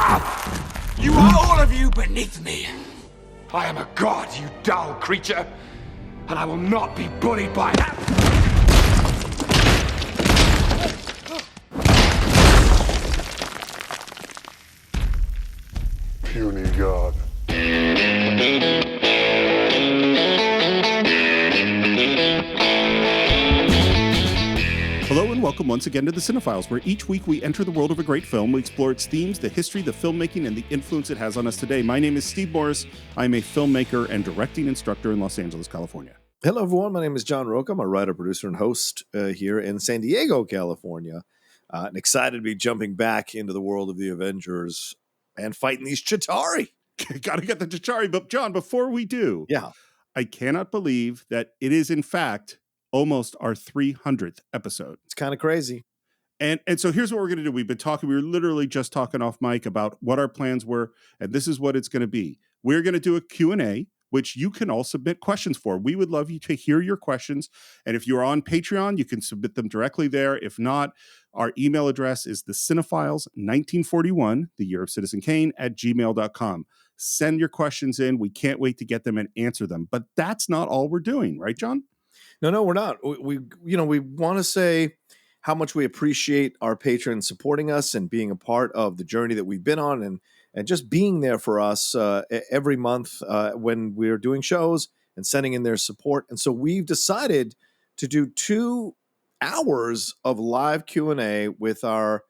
Enough! You are all of you beneath me. I am a god, you dull creature, and I will not be bullied by that. Puny god. Hello and welcome once again to the Cine-Files, where each week we enter the world of a great film. We explore its themes, the history, the filmmaking, and the influence it has on us today. My name is Steve Morris. I'm a filmmaker and directing instructor in Los Angeles, California. Hello, everyone. My name is John Roca. I'm a writer, producer, and host here in San Diego, California. And excited to be jumping back into the world of the Avengers and fighting these Chitauri. Got to get the Chitauri. But John, before we do, I cannot believe that it is, in fact, almost our 300th episode. It's kind of crazy. And so here's what we're going to do. We were literally just talking off mic about what our plans were, and this is what it's going to be. We're going to do a Q&A, which you can all submit questions for. We would love you to hear your questions. And if you're on Patreon, you can submit them directly there. If not, our email address is the Cine-Files 1941, the year of Citizen Kane, @gmail.com. Send your questions in. We can't wait to get them and answer them. But that's not all we're doing, right, John? No, we're not. We want to say how much we appreciate our patrons supporting us and being a part of the journey that we've been on and just being there for us every month when we're doing shows and sending in their support. And so we've decided to do 2 hours of live Q&A with our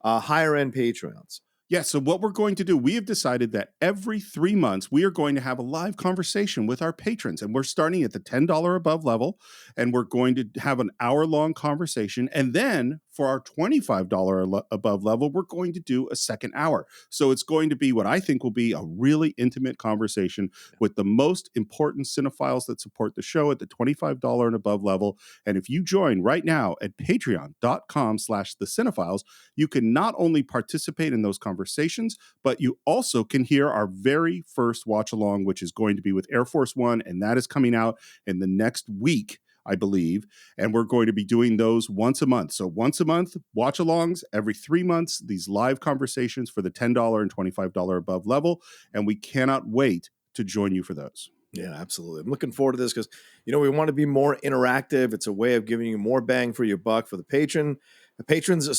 higher end Patreons. Yeah, so what we're going to do, we have decided that every 3 months, we are going to have a live conversation with our patrons. And we're starting at the $10 above level, and we're going to have an hour-long conversation. And then for our $25 above level, we're going to do a second hour. So it's going to be what I think will be a really intimate conversation with the most important cinephiles that support the show at the $25 and above level. And if you join right now at patreon.com/thecinephiles, you can not only participate in those conversations, but you also can hear our very first watch along, which is going to be with Air Force One, and that is coming out in the next week, I believe. And we're going to be doing those once a month. So once a month, watch alongs, every 3 months, these live conversations for the $10 and $25 above level. And we cannot wait to join you for those. Yeah, absolutely. I'm looking forward to this because, we want to be more interactive. It's a way of giving you more bang for your buck for the patrons.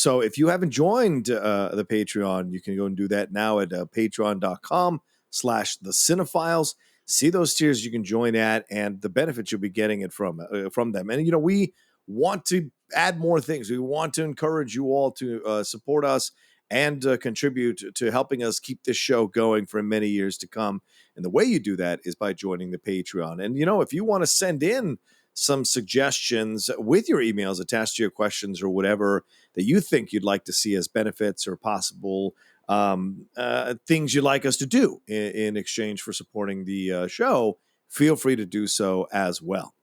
So if you haven't joined the Patreon, you can go and do that now at patreon.com/thecinephiles. See those tiers you can join at and the benefits you'll be getting it from them. And, we want to add more things. We want to encourage you all to support us and contribute to helping us keep this show going for many years to come. And the way you do that is by joining the Patreon. And, if you want to send in some suggestions with your emails attached to your questions or whatever that you think you'd like to see as benefits or possible things you'd like us to do in exchange for supporting the show, feel free to do so as well.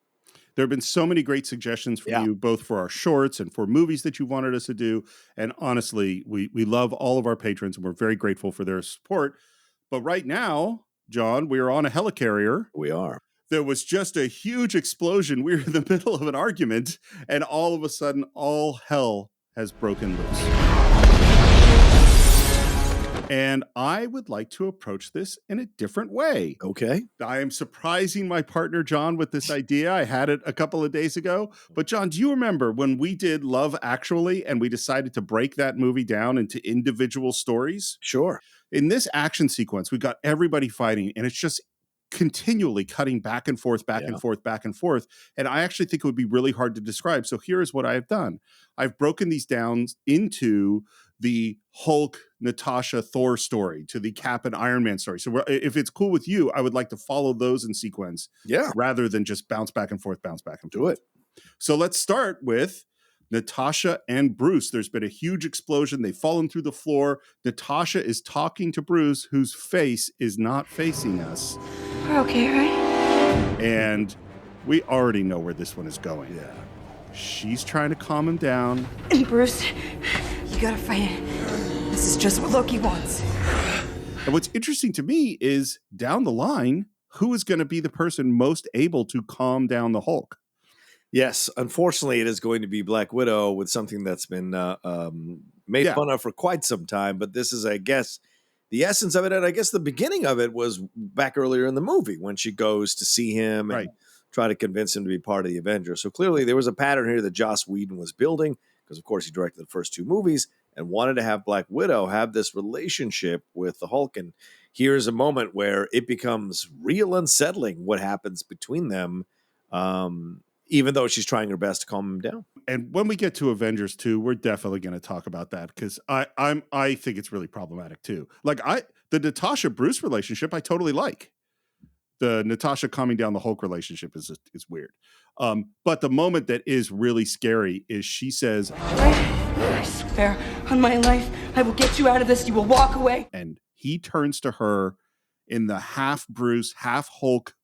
There have been so many great suggestions from you, both for our shorts and for movies that you wanted us to do. And honestly, we love all of our patrons and we're very grateful for their support. But right now, John, we are on a helicarrier. We are. There was just a huge explosion. We were in the middle of an argument, and all of a sudden, all hell has broken loose. And I would like to approach this in a different way. Okay. I am surprising my partner, John, with this idea. I had it a couple of days ago. But John, do you remember when we did Love Actually and we decided to break that movie down into individual stories? Sure. In this action sequence, we got everybody fighting, and it's just continually cutting back and forth, back and forth, back and forth. And I actually think it would be really hard to describe. So here is what I have done. I've broken these down into the Hulk, Natasha, Thor story, to the Cap and Iron Man story. So if it's cool with you, I would like to follow those in sequence rather than just bounce back and forth, bounce back and forth. Do it. So let's start with Natasha and Bruce. There's been a huge explosion. They've fallen through the floor. Natasha is talking to Bruce, whose face is not facing us. We're okay, right? And we already know where this one is going. Yeah. She's trying to calm him down. Bruce, you gotta fight it. This is just what Loki wants. And what's interesting to me is down the line, who is going to be the person most able to calm down the Hulk? Yes, unfortunately, it is going to be Black Widow with something that's been made fun of for quite some time. But this is, I guess, the essence of it, and I guess the beginning of it was back earlier in the movie when she goes to see him and Right. try to convince him to be part of the Avengers. So clearly there was a pattern here that Joss Whedon was building because, of course, he directed the first 2 movies and wanted to have Black Widow have this relationship with the Hulk. And here's a moment where it becomes real unsettling what happens between them, even though she's trying her best to calm him down. And when we get to Avengers 2, we're definitely going to talk about that because I think it's really problematic too. Like the Natasha Bruce relationship, I totally like. The Natasha calming down the Hulk relationship is weird. But the moment that is really scary is she says, I swear on my life, I will get you out of this. You will walk away. and he turns to her in the half Bruce, half Hulk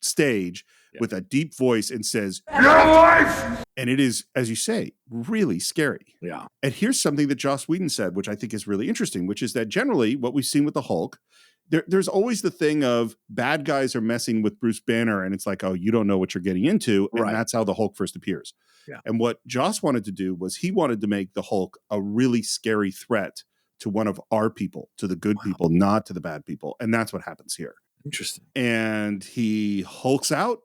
stage with a deep voice and says, Your life! and it is, as you say, really scary. Yeah. And here's something that Joss Whedon said, which I think is really interesting, which is that generally what we've seen with the Hulk, there's always the thing of bad guys are messing with Bruce Banner, and it's like, oh, you don't know what you're getting into, and Right. that's how the Hulk first appears. Yeah. And what Joss wanted to do was he wanted to make the Hulk a really scary threat to one of our people, to the good people, not to the bad people. And that's what happens here. Interesting. And he hulks out,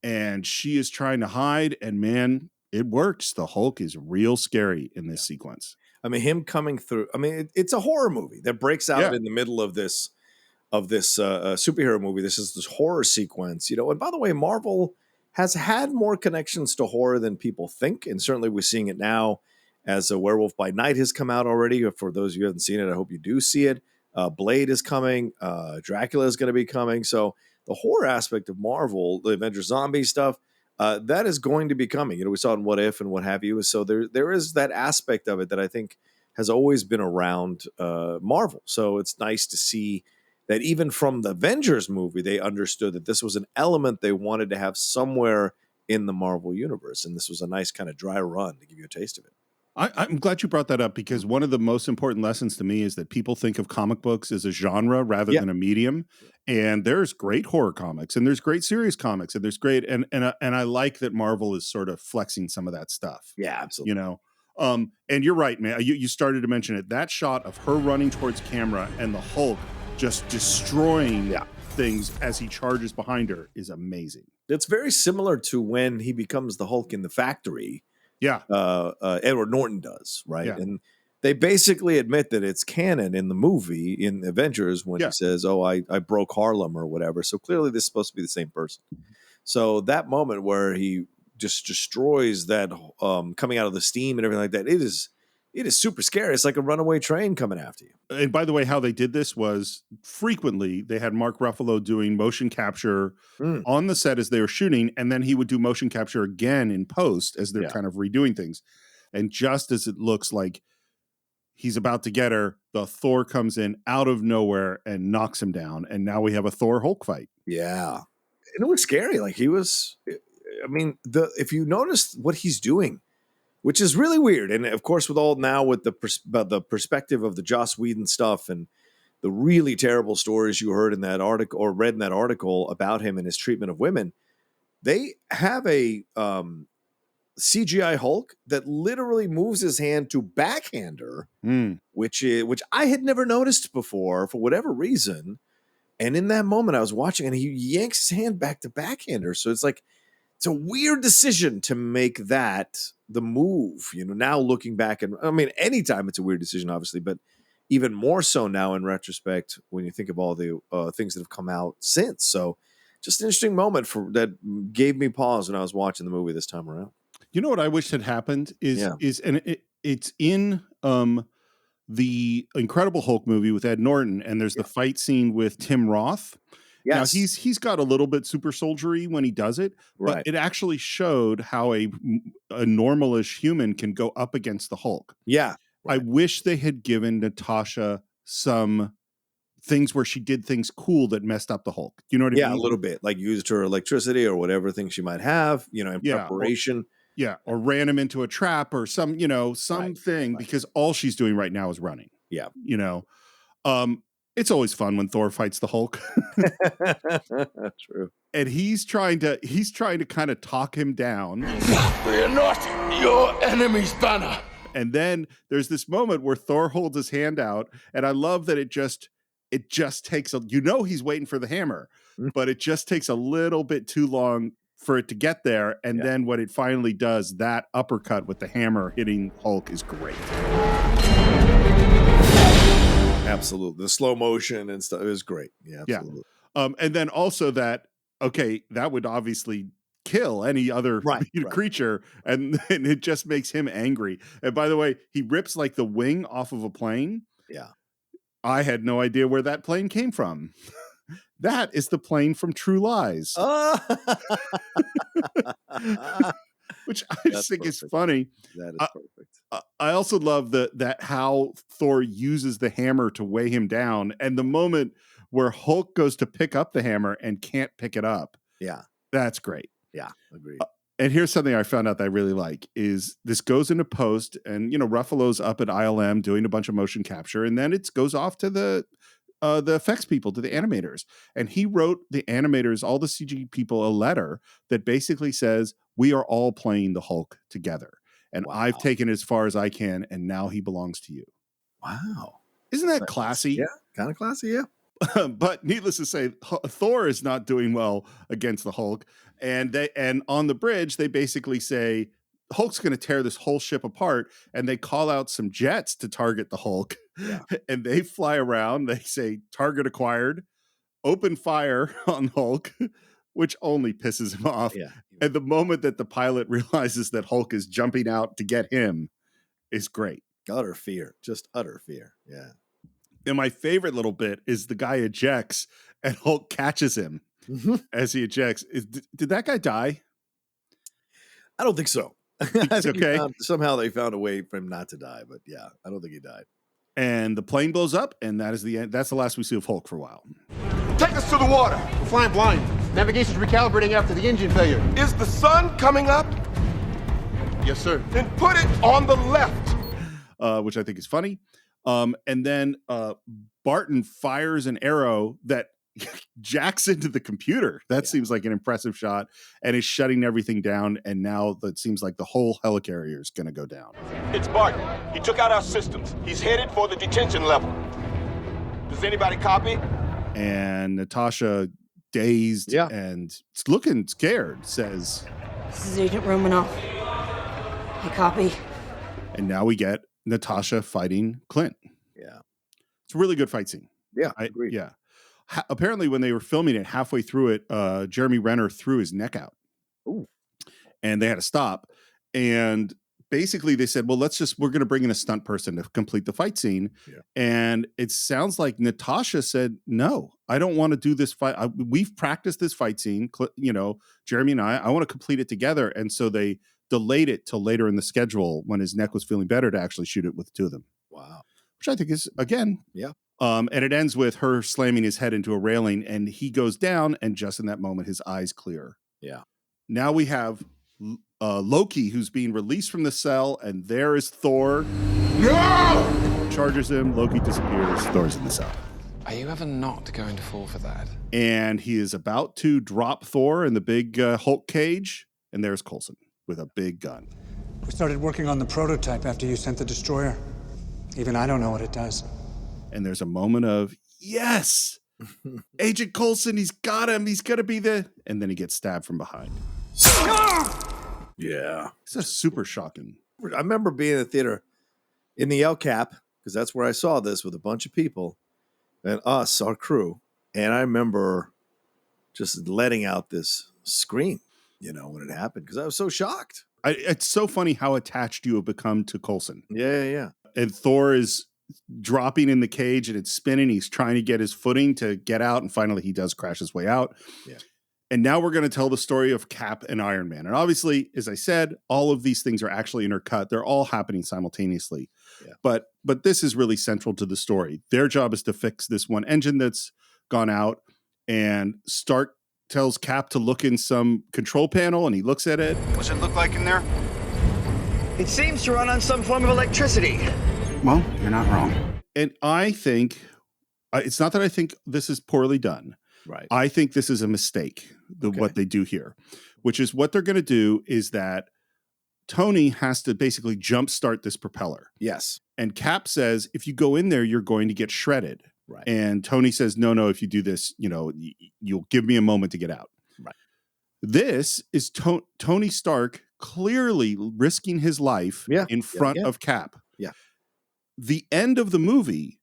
and she is trying to hide, and man, it works. The Hulk is real scary in this sequence. I mean, him coming through. I mean, it's a horror movie that breaks out Yeah. in the middle of this superhero movie. This is this horror sequence, And by the way, Marvel has had more connections to horror than people think, and certainly we're seeing it now as a Werewolf by Night has come out already. For those of you who haven't seen it, I hope you do see it. Blade is coming. Dracula is going to be coming. So the horror aspect of Marvel, the Avengers zombie stuff, that is going to be coming. We saw it in What If and what have you. So there is that aspect of it that I think has always been around Marvel. So it's nice to see that even from the Avengers movie, they understood that this was an element they wanted to have somewhere in the Marvel universe. And this was a nice kind of dry run to give you a taste of it. I'm glad you brought that up because one of the most important lessons to me is that people think of comic books as a genre rather than a medium. And there's great horror comics and there's great serious comics and there's great and I like that Marvel is sort of flexing some of that stuff. Yeah, absolutely. And you're right, man. You started to mention it. That shot of her running towards camera and the Hulk just destroying things as he charges behind her is amazing. It's very similar to when he becomes the Hulk in the factory. Yeah. Edward Norton does, right? Yeah. And they basically admit that it's canon in the movie, in Avengers, when he says, oh, I broke Harlem or whatever. So clearly this is supposed to be the same person. So that moment where he just destroys that coming out of the steam and everything like that, it is super scary. It's like a runaway train coming after you. And by the way, how they did this was frequently they had Mark Ruffalo doing motion capture on the set as they were shooting, and then he would do motion capture again in post as they're kind of redoing things. And just as it looks like he's about to get her, the Thor comes in out of nowhere and knocks him down. And now we have a Thor Hulk fight. Yeah. And it was scary. Like if you notice what he's doing, which is really weird. And of course, with the perspective of the Joss Whedon stuff and the really terrible stories you heard in that article or read in that article about him and his treatment of women, they have a CGI Hulk that literally moves his hand to backhand her, which I had never noticed before for whatever reason. And in that moment, I was watching and he yanks his hand back to backhand her. So it's like, it's a weird decision to make that the move, now looking back. And I mean, anytime it's a weird decision, obviously, but even more so now in retrospect, when you think of all the things that have come out since. So just an interesting moment that gave me pause when I was watching the movie this time around. You know what I wish had happened is it's in the Incredible Hulk movie with Ed Norton, and there's the fight scene with Tim Roth. Yes. Now he's got a little bit super soldiery when he does it, but it actually showed how a normalish human can go up against the Hulk. Yeah. Right. I wish they had given Natasha some things where she did things cool that messed up the Hulk. Do you know what I mean? Yeah, a little bit. Like used her electricity or whatever thing she might have, in preparation. Or ran him into a trap or something because all she's doing right now is running. Yeah. It's always fun when Thor fights the Hulk. True. And he's trying to kind of talk him down. We are not your enemies, Banner. And then there's this moment where Thor holds his hand out, and I love that it just takes he's waiting for the hammer, but it just takes a little bit too long for it to get there. And then when it finally does, that uppercut with the hammer hitting Hulk is great. Absolutely. The slow motion and stuff, it was great. Yeah, absolutely. And then also that would obviously kill any other creature, and it just makes him angry. And by the way, he rips like the wing off of a plane. Yeah. I had no idea where that plane came from. That is the plane from True Lies. Which I just think is funny. That is perfect. I also love that how Thor uses the hammer to weigh him down, and the moment where Hulk goes to pick up the hammer and can't pick it up. Yeah. That's great. Yeah, agreed. And here's something I found out that I really like is this goes into post, and Ruffalo's up at ILM doing a bunch of motion capture, and then it goes off to the effects people, to the animators. And he wrote the animators, all the CG people, a letter that basically says, we are all playing the Hulk together. And I've taken it as far as I can, and now he belongs to you. Wow. Isn't that classy? Yeah, kind of classy, yeah. But needless to say, Thor is not doing well against the Hulk. And on the bridge, they basically say, Hulk's going to tear this whole ship apart. And they call out some jets to target the Hulk. Yeah. And they fly around. They say, target acquired, open fire on Hulk, which only pisses him off. Yeah. And the moment that the pilot realizes that Hulk is jumping out to get him is great. Utter fear. Just utter fear. Yeah. And my favorite little bit is the guy ejects and Hulk catches him as he ejects. Did that guy die? I don't think so. I think okay. Somehow they found a way for him not to die, but yeah, I don't think he died. And the plane blows up, and that is the end. That's the last we see of Hulk for a while. Take us to the water. We're flying blind. Navigation's recalibrating after the engine failure. Is the sun coming up? Yes, sir. Then put it on the left. Which I think is funny. And then Barton fires an arrow that jacks into the computer. That seems like an impressive shot, and is shutting everything down. And now that seems like the whole helicarrier is going to go down. It's Barton. He took out our systems. He's headed for the detention level. Does anybody copy? And Natasha, dazed and looking scared, says, "This is Agent Romanoff. I copy." And now we get Natasha fighting Clint. Yeah. It's a really good fight scene. Yeah, I agree. Yeah. Apparently, when they were filming it, halfway through it, Jeremy Renner threw his neck out. Ooh. And they had to stop. And basically they said, well, we're going to bring in a stunt person to complete the fight scene. Yeah. And it sounds like Natasha said, no, I don't want to do this fight. We've practiced this fight scene, Jeremy and I want to complete it together. And so they delayed it till later in the schedule when his neck was feeling better to actually shoot it with the two of them. Wow. Which I think is, again. Yeah. And it ends with her slamming his head into a railing, and he goes down, and just in that moment, his eyes clear. Yeah. Now we have Loki, who's being released from the cell, and there is Thor. No! Charges him. Loki disappears. Thor's in the cell. Are you ever not going to fall for that? And he is about to drop Thor in the big Hulk cage, and there's Coulson with a big gun. We started working on the prototype after you sent the destroyer. Even I don't know what it does. And there's a moment of, yes, Agent Coulson, he's got him. He's going to be and then he gets stabbed from behind. Yeah. It's just super shocking. I remember being in the theater in the El Cap, because that's where I saw this with a bunch of people and us, our crew. And I remember just letting out this scream, when it happened, because I was so shocked. It's so funny how attached you have become to Coulson. Yeah. And Thor is dropping in the cage and it's spinning. He's trying to get his footing to get out. And finally he does crash his way out. Yeah. And now we're going to tell the story of Cap and Iron Man. And obviously, as I said, all of these things are actually intercut. They're all happening simultaneously. Yeah. But this is really central to the story. Their job is to fix this one engine that's gone out, and Stark tells Cap to look in some control panel, and he looks at it. What's it look like in there? It seems to run on some form of electricity. Well, you're not wrong. And I think, it's not that I think this is poorly done. Right. I think this is a mistake, what they do here, which is what they're going to do is that Tony has to basically jumpstart this propeller. Yes. And Cap says, if you go in there, you're going to get shredded. Right. And Tony says, no, if you do this, you'll give me a moment to get out. Right. This is Tony Stark clearly risking his life in front of Cap. Yeah. The end of the movie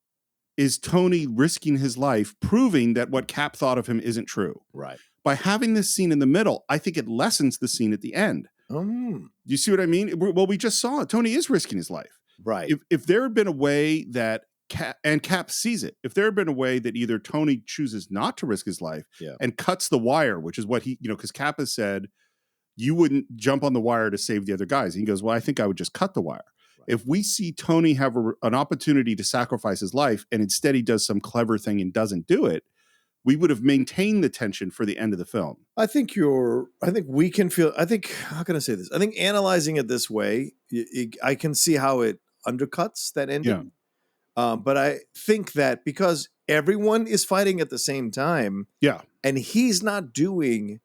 is Tony risking his life, proving that what Cap thought of him isn't true. Right. By having this scene in the middle, I think it lessens the scene at the end. Do you see what I mean? Well, we just saw it. Tony is risking his life. Right. If there had been a way that Cap sees it, if there had been a way that either Tony chooses not to risk his life and cuts the wire, which is what he, because Cap has said, you wouldn't jump on the wire to save the other guys. And he goes, well, I think I would just cut the wire. Right. If we see Tony have an opportunity to sacrifice his life and instead he does some clever thing and doesn't do it, we would have maintained the tension for the end of the film. I think we can feel, how can I say this? I think analyzing it this way, I can see how it undercuts that ending. Yeah. But I think that because everyone is fighting at the same time. Yeah. And he's not doing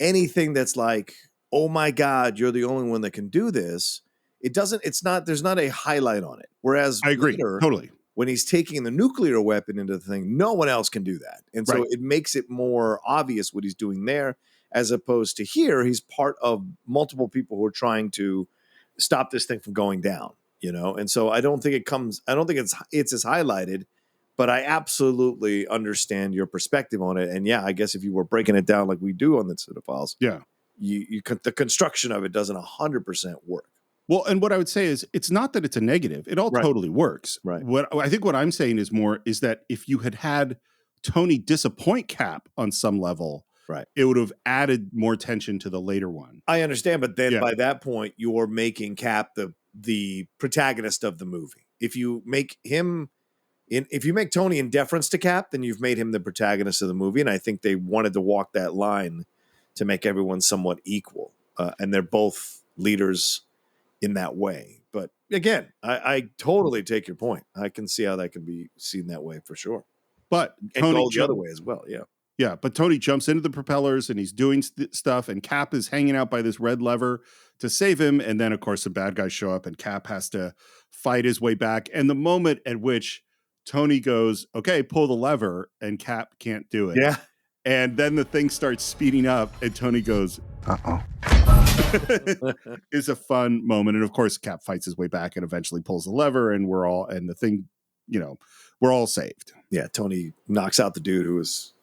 anything that's like, oh my God, you're the only one that can do this. There's not a highlight on it. Whereas I agree. Totally. When he's taking the nuclear weapon into the thing, no one else can do that. And so it makes it more obvious what he's doing there, as opposed to here, he's part of multiple people who are trying to stop this thing from going down, And so I don't think it's as highlighted, but I absolutely understand your perspective on it. And yeah, I guess if you were breaking it down like we do on the Cine-Files, the construction of it doesn't 100% work. Well, and what I would say is it's not that it's a negative. It all totally works. Right. I think what I'm saying is that if you had Tony disappoint Cap on some level, it would have added more tension to the later one. I understand, but then by that point, you're making Cap the protagonist of the movie. If you make Tony in deference to Cap, then you've made him the protagonist of the movie. And I think they wanted to walk that line to make everyone somewhat equal. And they're both leaders in that way. But again, I totally take your point. I can see how that can be seen that way for sure. But Tony go the other way as well. Yeah. Yeah. But Tony jumps into the propellers and he's doing stuff, and Cap is hanging out by this red lever to save him. And then, of course, the bad guys show up and Cap has to fight his way back. And the moment at which Tony goes, okay, pull the lever, and Cap can't do it. Yeah. And then the thing starts speeding up and Tony goes, uh-oh. It's a fun moment. And of course, Cap fights his way back and eventually pulls the lever, and we're all saved. Yeah. Tony knocks out the dude who was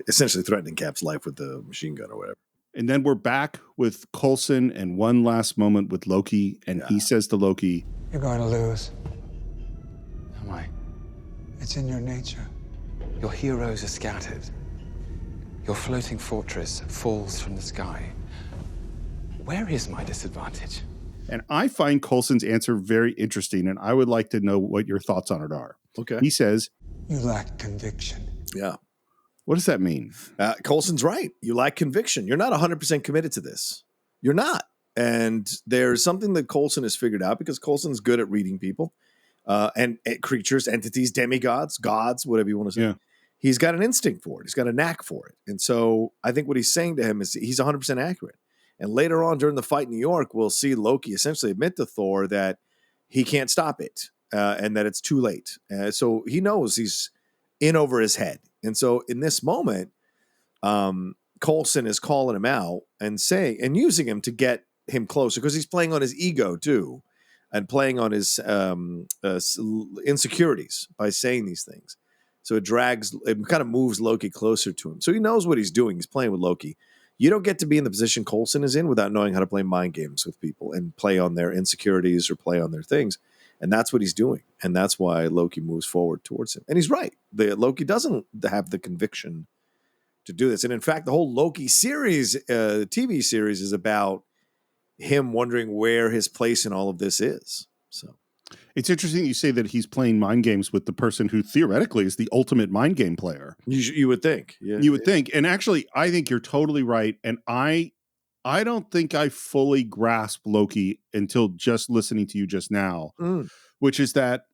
essentially threatening Cap's life with the machine gun or whatever. And then we're back with Coulson and one last moment with Loki. And he says to Loki, "You're going to lose. Am I? It's in your nature. Your heroes are scattered. Your floating fortress falls from the sky. Where is my disadvantage?" And I find Coulson's answer very interesting, and I would like to know what your thoughts on it are. Okay. He says, You lack conviction. Yeah. What does that mean? Coulson's right. You lack conviction. You're not 100% committed to this. You're not. And there's something that Coulson has figured out, because Coulson's good at reading people and creatures, entities, demigods, gods, whatever you want to say. Yeah. He's got an instinct for it. He's got a knack for it. And so I think what he's saying to him is he's 100% accurate. And later on during the fight in New York, we'll see Loki essentially admit to Thor that he can't stop it and that it's too late. So he knows he's in over his head. And so in this moment, Coulson is calling him out and using him to get him closer, because he's playing on his ego too, and playing on his insecurities by saying these things. So it kind of moves Loki closer to him. So he knows what he's doing. He's playing with Loki. You don't get to be in the position Coulson is in without knowing how to play mind games with people and play on their insecurities or play on their things. And that's what he's doing. And that's why Loki moves forward towards him. And he's right. Loki doesn't have the conviction to do this. And in fact, the whole Loki series, TV series, is about him wondering where his place in all of this is. So it's interesting you say that he's playing mind games with the person who theoretically is the ultimate mind game player. You would think. Yeah, you would think. And actually, I think you're totally right. And I don't think I fully grasp Loki until just listening to you just now, which is that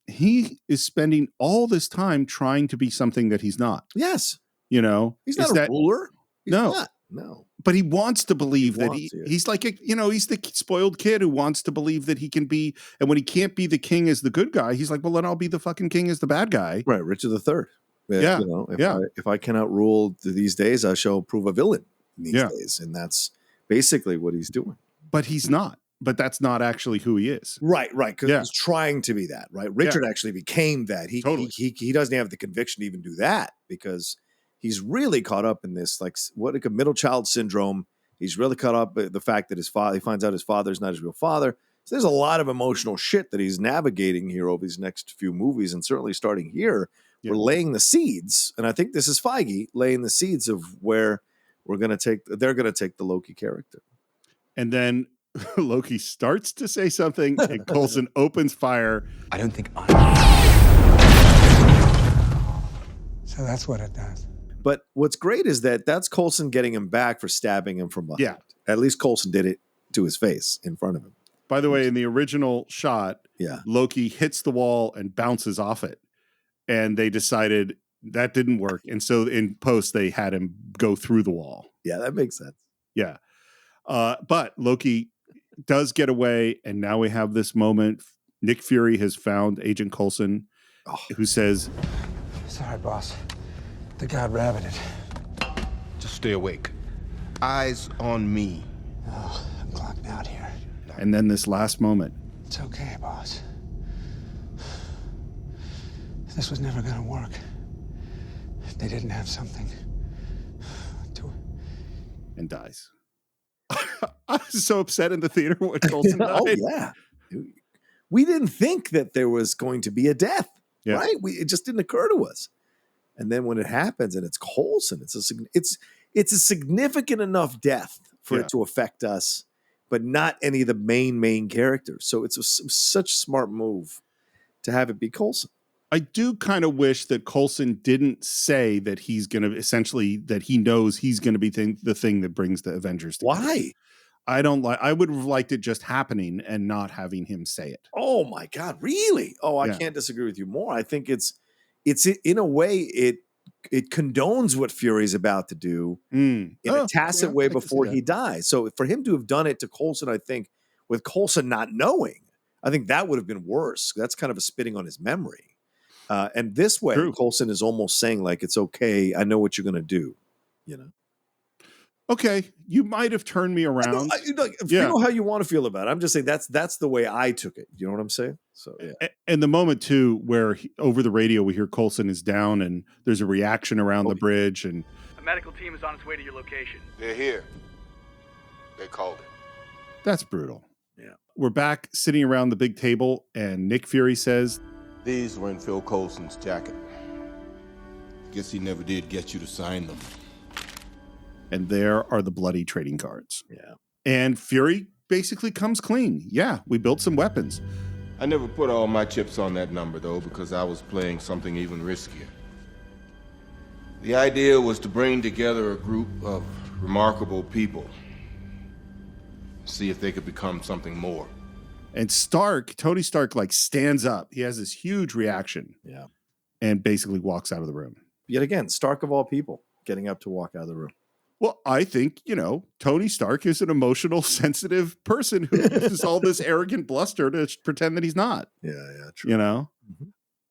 he is spending all this time trying to be something that he's not. Yes. You know? He's not a ruler. He's no. not. No. but he wants to believe that wants it. he's like, he's the spoiled kid who wants to believe that he can be. And when he can't be the king as the good guy, he's like, well, then I'll be the fucking king as the bad guy. Right. Richard III. Yeah. If I cannot rule these days, I shall prove a villain these days. And that's basically what he's doing. But he's not. But that's not actually who he is. Right. Because he's trying to be that. Right. Richard actually became that. He doesn't have the conviction to even do that because he's really caught up in this, like a middle child syndrome. He's really caught up with the fact that he finds out his father's not his real father. So there's a lot of emotional shit that he's navigating here over these next few movies, and certainly starting here, we're laying the seeds. And I think this is Feige laying the seeds of where they're going to take the Loki character. And then Loki starts to say something, and Coulson opens fire. I don't think So that's what it does. But what's great is that's Coulson getting him back for stabbing him from behind. Yeah. At least Coulson did it to his face in front of him. By the way, in the original shot, Loki hits the wall and bounces off it. And they decided that didn't work. And so in post, they had him go through the wall. Yeah, that makes sense. Yeah. But Loki does get away. And now we have this moment. Nick Fury has found Agent Coulson, who says, Sorry, boss. The god rabbited. Just stay awake. Eyes on me. Oh, I'm clocked out here. And then this last moment. It's okay, boss. This was never going to work. They didn't have something to... And dies. I was so upset in the theater when Coulson died. Oh, yeah. We didn't think that there was going to be a death, right? It just didn't occur to us. And then when it happens and it's Coulson, it's a significant enough death for it to affect us, but not any of the main characters. So it's such a smart move to have it be Coulson. I do kind of wish that Coulson didn't say that he's going to that he knows he's going to be the thing that brings the Avengers together. Why? I would have liked it just happening and not having him say it. Oh my God, really? Oh, I can't disagree with you more. I think it's in a way it condones what Fury's about to do in a tacit way before he dies. So for him to have done it to Coulson, I think with Coulson not knowing, I think that would have been worse. That's kind of a spitting on his memory. And this way, Coulson is almost saying like, it's okay. I know what you're going to do, Okay, you might have turned me around. Feel how you want to feel about it. I'm just saying that's the way I took it. You know what I'm saying? So yeah. And the moment too, where over the radio we hear Coulson is down, and there's a reaction around the bridge, and a medical team is on its way to your location. They're here. They called it. That's brutal. Yeah, we're back sitting around the big table, and Nick Fury says, "These were in Phil Coulson's jacket. Guess he never did get you to sign them." And there are the bloody trading cards. Yeah. And Fury basically comes clean. Yeah, we built some weapons. I never put all my chips on that number, though, because I was playing something even riskier. The idea was to bring together a group of remarkable people. See if they could become something more. And Tony Stark, stands up. He has this huge reaction. Yeah. And basically walks out of the room. Yet again, Stark of all people, getting up to walk out of the room. Well, I think, Tony Stark is an emotional, sensitive person who uses all this arrogant bluster to pretend that he's not. Yeah, true. Mm-hmm.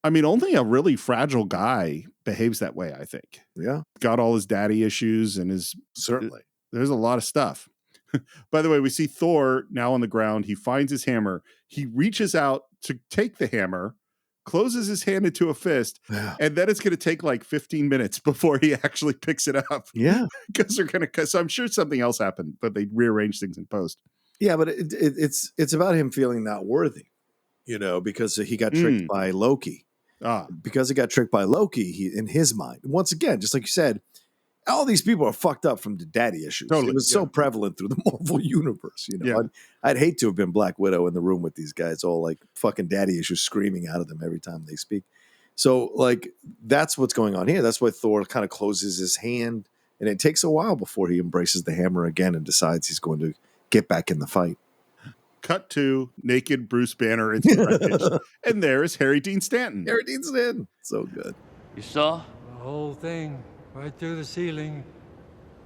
I mean, only a really fragile guy behaves that way, I think. Yeah. Got all his daddy issues and Certainly. There's a lot of stuff. By the way, we see Thor now on the ground. He finds his hammer. He reaches out to take the hammer, closes his hand into a fist, and then it's going to take 15 minutes before he actually picks it up. Yeah. So I'm sure something else happened, but they rearranged things in post. Yeah, but it's about him feeling not worthy, because he got tricked by Loki. Because he got tricked by Loki, he in his mind, once again, just like you said, all these people are fucked up from the daddy issues. Totally, it was so prevalent through the Marvel universe. I'd hate to have been Black Widow in the room with these guys, all fucking daddy issues screaming out of them every time they speak. So that's what's going on here. That's why Thor kind of closes his hand, and it takes a while before he embraces the hammer again and decides he's going to get back in the fight. Cut to naked Bruce Banner in the wreckage, and there is Harry Dean Stanton. Harry Dean Stanton, so good. You saw the whole thing. Right through the ceiling.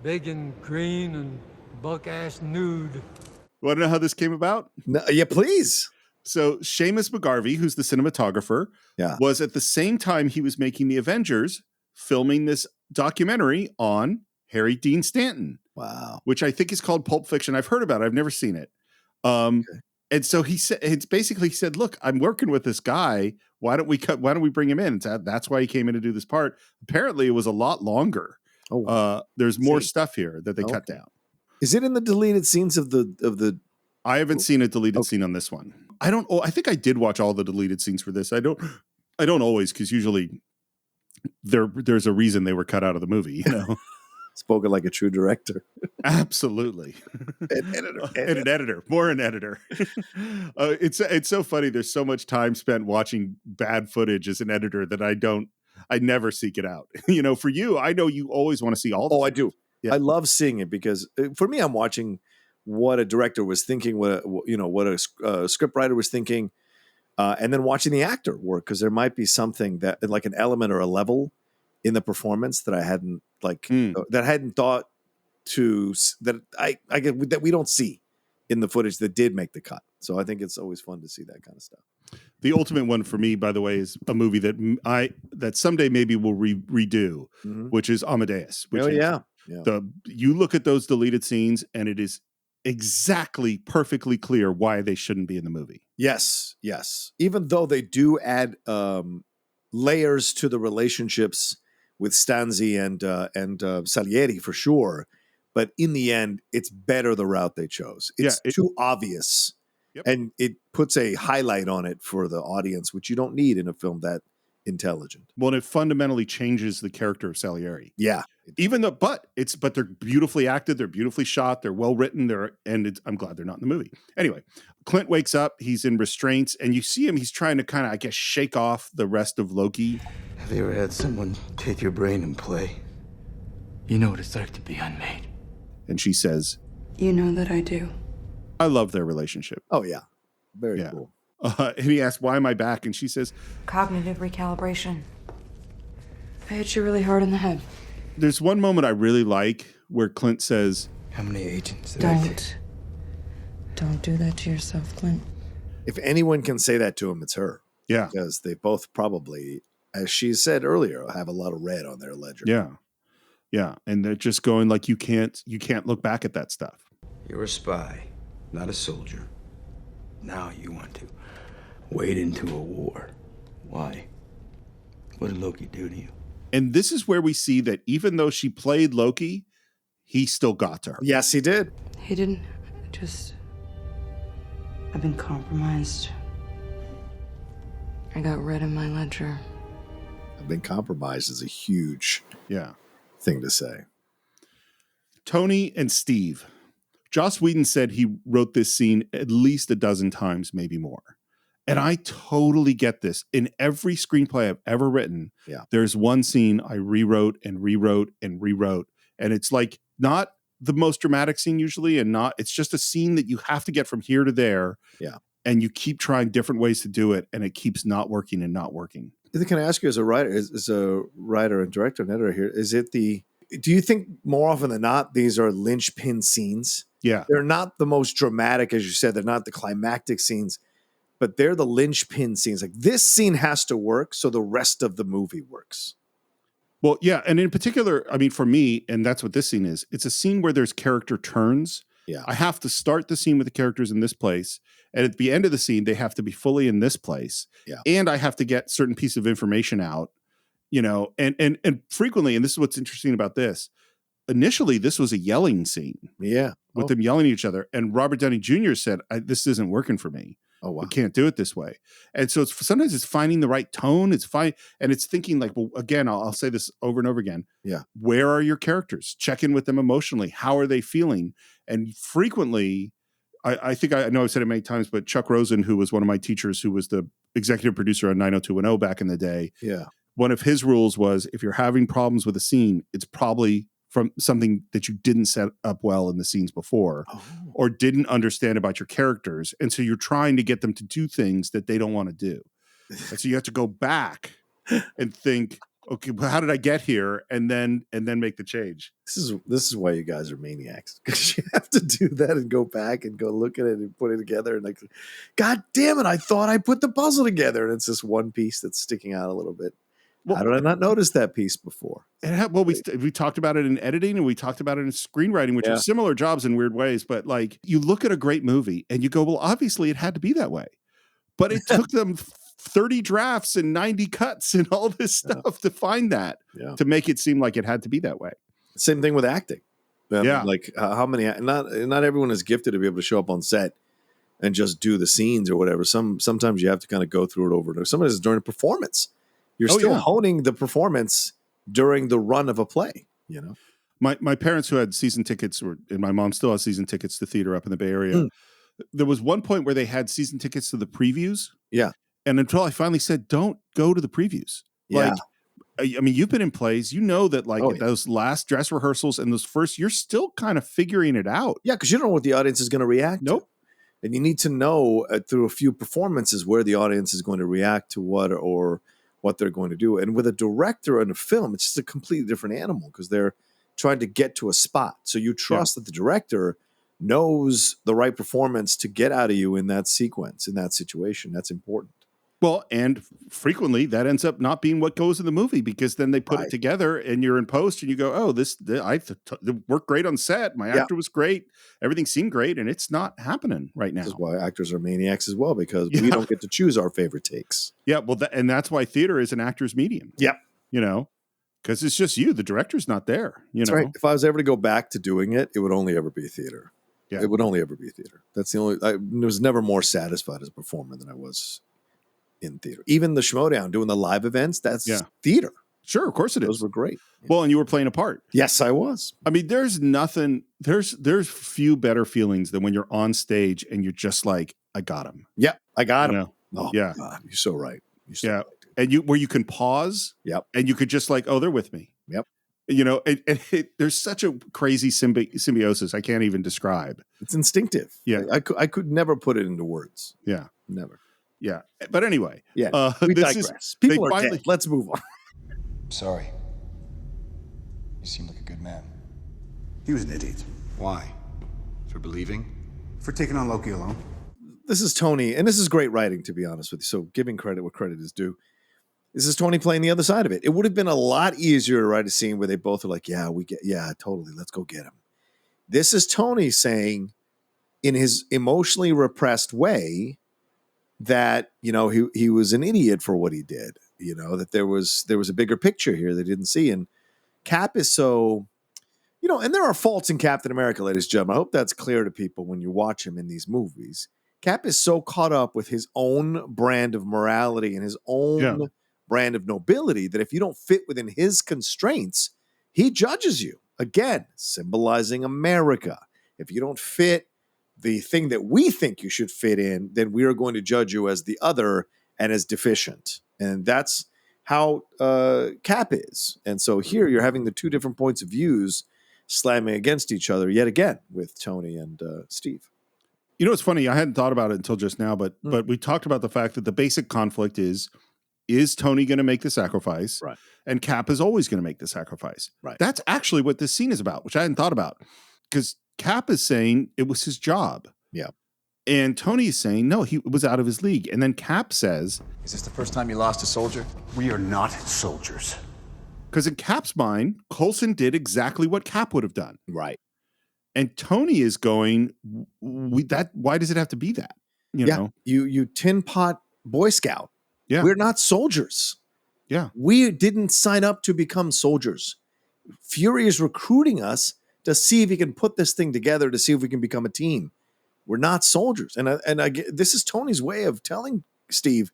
Big and green and buck-ass nude. Want to know how this came about? No, yeah, please. So Seamus McGarvey, who's the cinematographer, was at the same time he was making the Avengers, filming this documentary on Harry Dean Stanton. Wow. Which I think is called Pulp Fiction. I've heard about it. I've never seen it. And so he said, it's basically he said, look, I'm working with this guy. Why don't we bring him in? And that's why he came in to do this part. Apparently it was a lot longer. There's more stuff here that they cut down. Is it in the deleted scenes of the I haven't seen a deleted scene on this one. I think I did watch all the deleted scenes for this. I don't always, because usually there's a reason they were cut out of the movie, you know. Spoken like a true director. Absolutely. An editor. More an editor. It's so funny. There's so much time spent watching bad footage as an editor that I never seek it out. You know, for you, I know you always want to see all the I do. Yeah. I love seeing it because for me, I'm watching what a director was thinking, what a scriptwriter was thinking, and then watching the actor work, because there might be something that, like an element or a level in the performance that I hadn't thought to, that we don't see in the footage that did make the cut. So I think it's always fun to see that kind of stuff. The ultimate one for me, by the way, is a movie that someday maybe we'll redo, which is Amadeus. Which you look at those deleted scenes and it is exactly perfectly clear why they shouldn't be in the movie. Yes. Even though they do add layers to the relationships with Stanzi and Salieri for sure, but in the end, it's better the route they chose. It's too obvious, and it puts a highlight on it for the audience, which you don't need in a film that intelligent. Well, and it fundamentally changes the character of Salieri. Yeah, even though, but they're beautifully acted, they're beautifully shot, they're well written, I'm glad they're not in the movie. Anyway, Clint wakes up, he's in restraints, and you see him, he's trying to kind of, I guess, shake off the rest of Loki. Have you ever had someone take your brain and play? You know what it's like to be unmade. And she says, You know that I do. I love their relationship. Oh, yeah. Very cool. And he asks, why am I back? And she says, Cognitive recalibration. I hit you really hard in the head. There's one moment I really like where Clint says, how many agents? Don't do that to yourself, Clint. If anyone can say that to him, it's her. Yeah. Because they both probably, as she said earlier, have a lot of red on their ledger. Yeah. Yeah. And they're just going like, you can't look back at that stuff. You're a spy, not a soldier. Now you want to wade into a war. Why? What did Loki do to you? And this is where we see that even though she played Loki, he still got to her. Yes, he did. He didn't. I've been compromised. I got red in my ledger. I've been compromised is a huge thing to say. Tony and Steve. Joss Whedon said he wrote this scene at least a dozen times, maybe more. And I totally get this. In every screenplay I've ever written, there's one scene I rewrote and rewrote and rewrote. And it's like not the most dramatic scene usually, it's just a scene that you have to get from here to there. Yeah. And you keep trying different ways to do it, and it keeps not working and not working. Can I ask you, as a writer and director and editor here, do you think more often than not, these are linchpin scenes? Yeah. They're not the most dramatic, as you said, they're not the climactic scenes, but they're the linchpin scenes. Like, this scene has to work so the rest of the movie works. Well, yeah. And in particular, I mean, for me, and that's what this scene is, it's a scene where there's character turns. Yeah. I have to start the scene with the characters in this place. And at the end of the scene, they have to be fully in this place. Yeah. And I have to get certain piece of information out, and frequently, and this is what's interesting about this. Initially, this was a yelling scene. Yeah. With them yelling at each other. And Robert Downey Jr. said, this isn't working for me. Oh, wow. I can't do it this way. And so sometimes it's finding the right tone. It's fine. And it's thinking like, well, again, I'll say this over and over again. Yeah. Where are your characters? Check in with them emotionally. How are they feeling? And frequently, I think I know I've said it many times, but Chuck Rosen, who was one of my teachers, who was the executive producer on 90210 back in the day. Yeah. One of his rules was if you're having problems with a scene, it's probably from something that you didn't set up well in the scenes before or didn't understand about your characters. And so you're trying to get them to do things that they don't want to do. And so you have to go back and think, okay, well, how did I get here? And then make the change. This is why you guys are maniacs, because you have to do that and go back and go look at it and put it together and like, God damn it, I thought I put the puzzle together, and it's this one piece that's sticking out a little bit. How did I not notice that piece before? We talked about it in editing and we talked about it in screenwriting, which are similar jobs in weird ways. But like, you look at a great movie and you go, well, obviously it had to be that way. But it took them 30 drafts and 90 cuts and all this stuff to find that, to make it seem like it had to be that way. Same thing with acting. Like how many, not everyone is gifted to be able to show up on set and just do the scenes or whatever. Sometimes you have to kind of go through it over. Sometimes it's during a performance. You're still honing the performance during the run of a play, you know? My parents who had season tickets, and my mom still has season tickets to theater up in the Bay Area. There was one point where they had season tickets to the previews. Yeah. And until I finally said, don't go to the previews. Yeah. Like, I mean, you've been in plays, you know that those last dress rehearsals and those first, you're still kind of figuring it out. Yeah, because you don't know what the audience is going to react to. And you need to know through a few performances where the audience is going to react to what they're going to do. And with a director and a film, it's just a completely different animal because they're trying to get to a spot. So you trust that the director knows the right performance to get out of you in that sequence, in that situation. That's important. Well, and frequently that ends up not being what goes in the movie because then they put it together and you're in post and you go, oh, it worked great on set. My actor was great. Everything seemed great. And it's not happening right now. This is why actors are maniacs as well, because we don't get to choose our favorite takes. Yeah. Well, and that's why theater is an actor's medium. Yep. You know, because it's just you. The director's not there. That's right. If I was ever to go back to doing it, it would only ever be theater. Yeah. It would only ever be theater. That's the only, I was never more satisfied as a performer than I was in theater. Even the Schmodown, doing the live events, that's theater. Sure, of course it is. Those were great. Well, and you were playing a part. Yes, I was. I mean, there's few better feelings than when you're on stage and you're just like, I got him. Yep, I got him. Oh, yeah. God, you're so right. Right. And where you can pause. Yep. And you could just like, oh, they're with me. Yep. You know, there's such a crazy symbiosis I can't even describe. It's instinctive. Yeah. I could never put it into words. Yeah. Never. Yeah. But anyway. Yeah. We digress. People are dead. Let's move on. Sorry. You seem like a good man. He was an idiot. Why? For believing? For taking on Loki alone. This is Tony, and this is great writing, to be honest with you. So giving credit where credit is due. This is Tony playing the other side of it. It would have been a lot easier to write a scene where they both are like, totally. Let's go get him. This is Tony saying in his emotionally repressed way that, you know, he was an idiot for what he did, you know, that there was a bigger picture here they didn't see. And Cap is so, you know, and there are faults in Captain America, ladies and gentlemen. I hope that's clear to people when you watch him in these movies. Cap is so caught up with his own brand of morality and his own brand of nobility that if you don't fit within his constraints, he judges you. Again, symbolizing America. If you don't fit the thing that we think you should fit in, then we are going to judge you as the other and as deficient. And that's how Cap is. And so here you're having the two different points of views slamming against each other yet again with Tony and Steve. You know, it's funny. I hadn't thought about it until just now, but we talked about the fact that the basic conflict is Tony going to make the sacrifice? Right. And Cap is always going to make the sacrifice. Right. That's actually what this scene is about, which I hadn't thought about. Because Cap is saying it was his job. Yeah. And Tony is saying, no, he was out of his league. And then Cap says, is this the first time you lost a soldier? We are not soldiers. Because in Cap's mind, Coulson did exactly what Cap would have done. Right. And Tony is going, why does it have to be that? You know? You tin pot Boy Scout. Yeah. We're not soldiers. Yeah. We didn't sign up to become soldiers. Fury is recruiting us to see if he can put this thing together, to see if we can become a team. We're not soldiers. And this is Tony's way of telling Steve,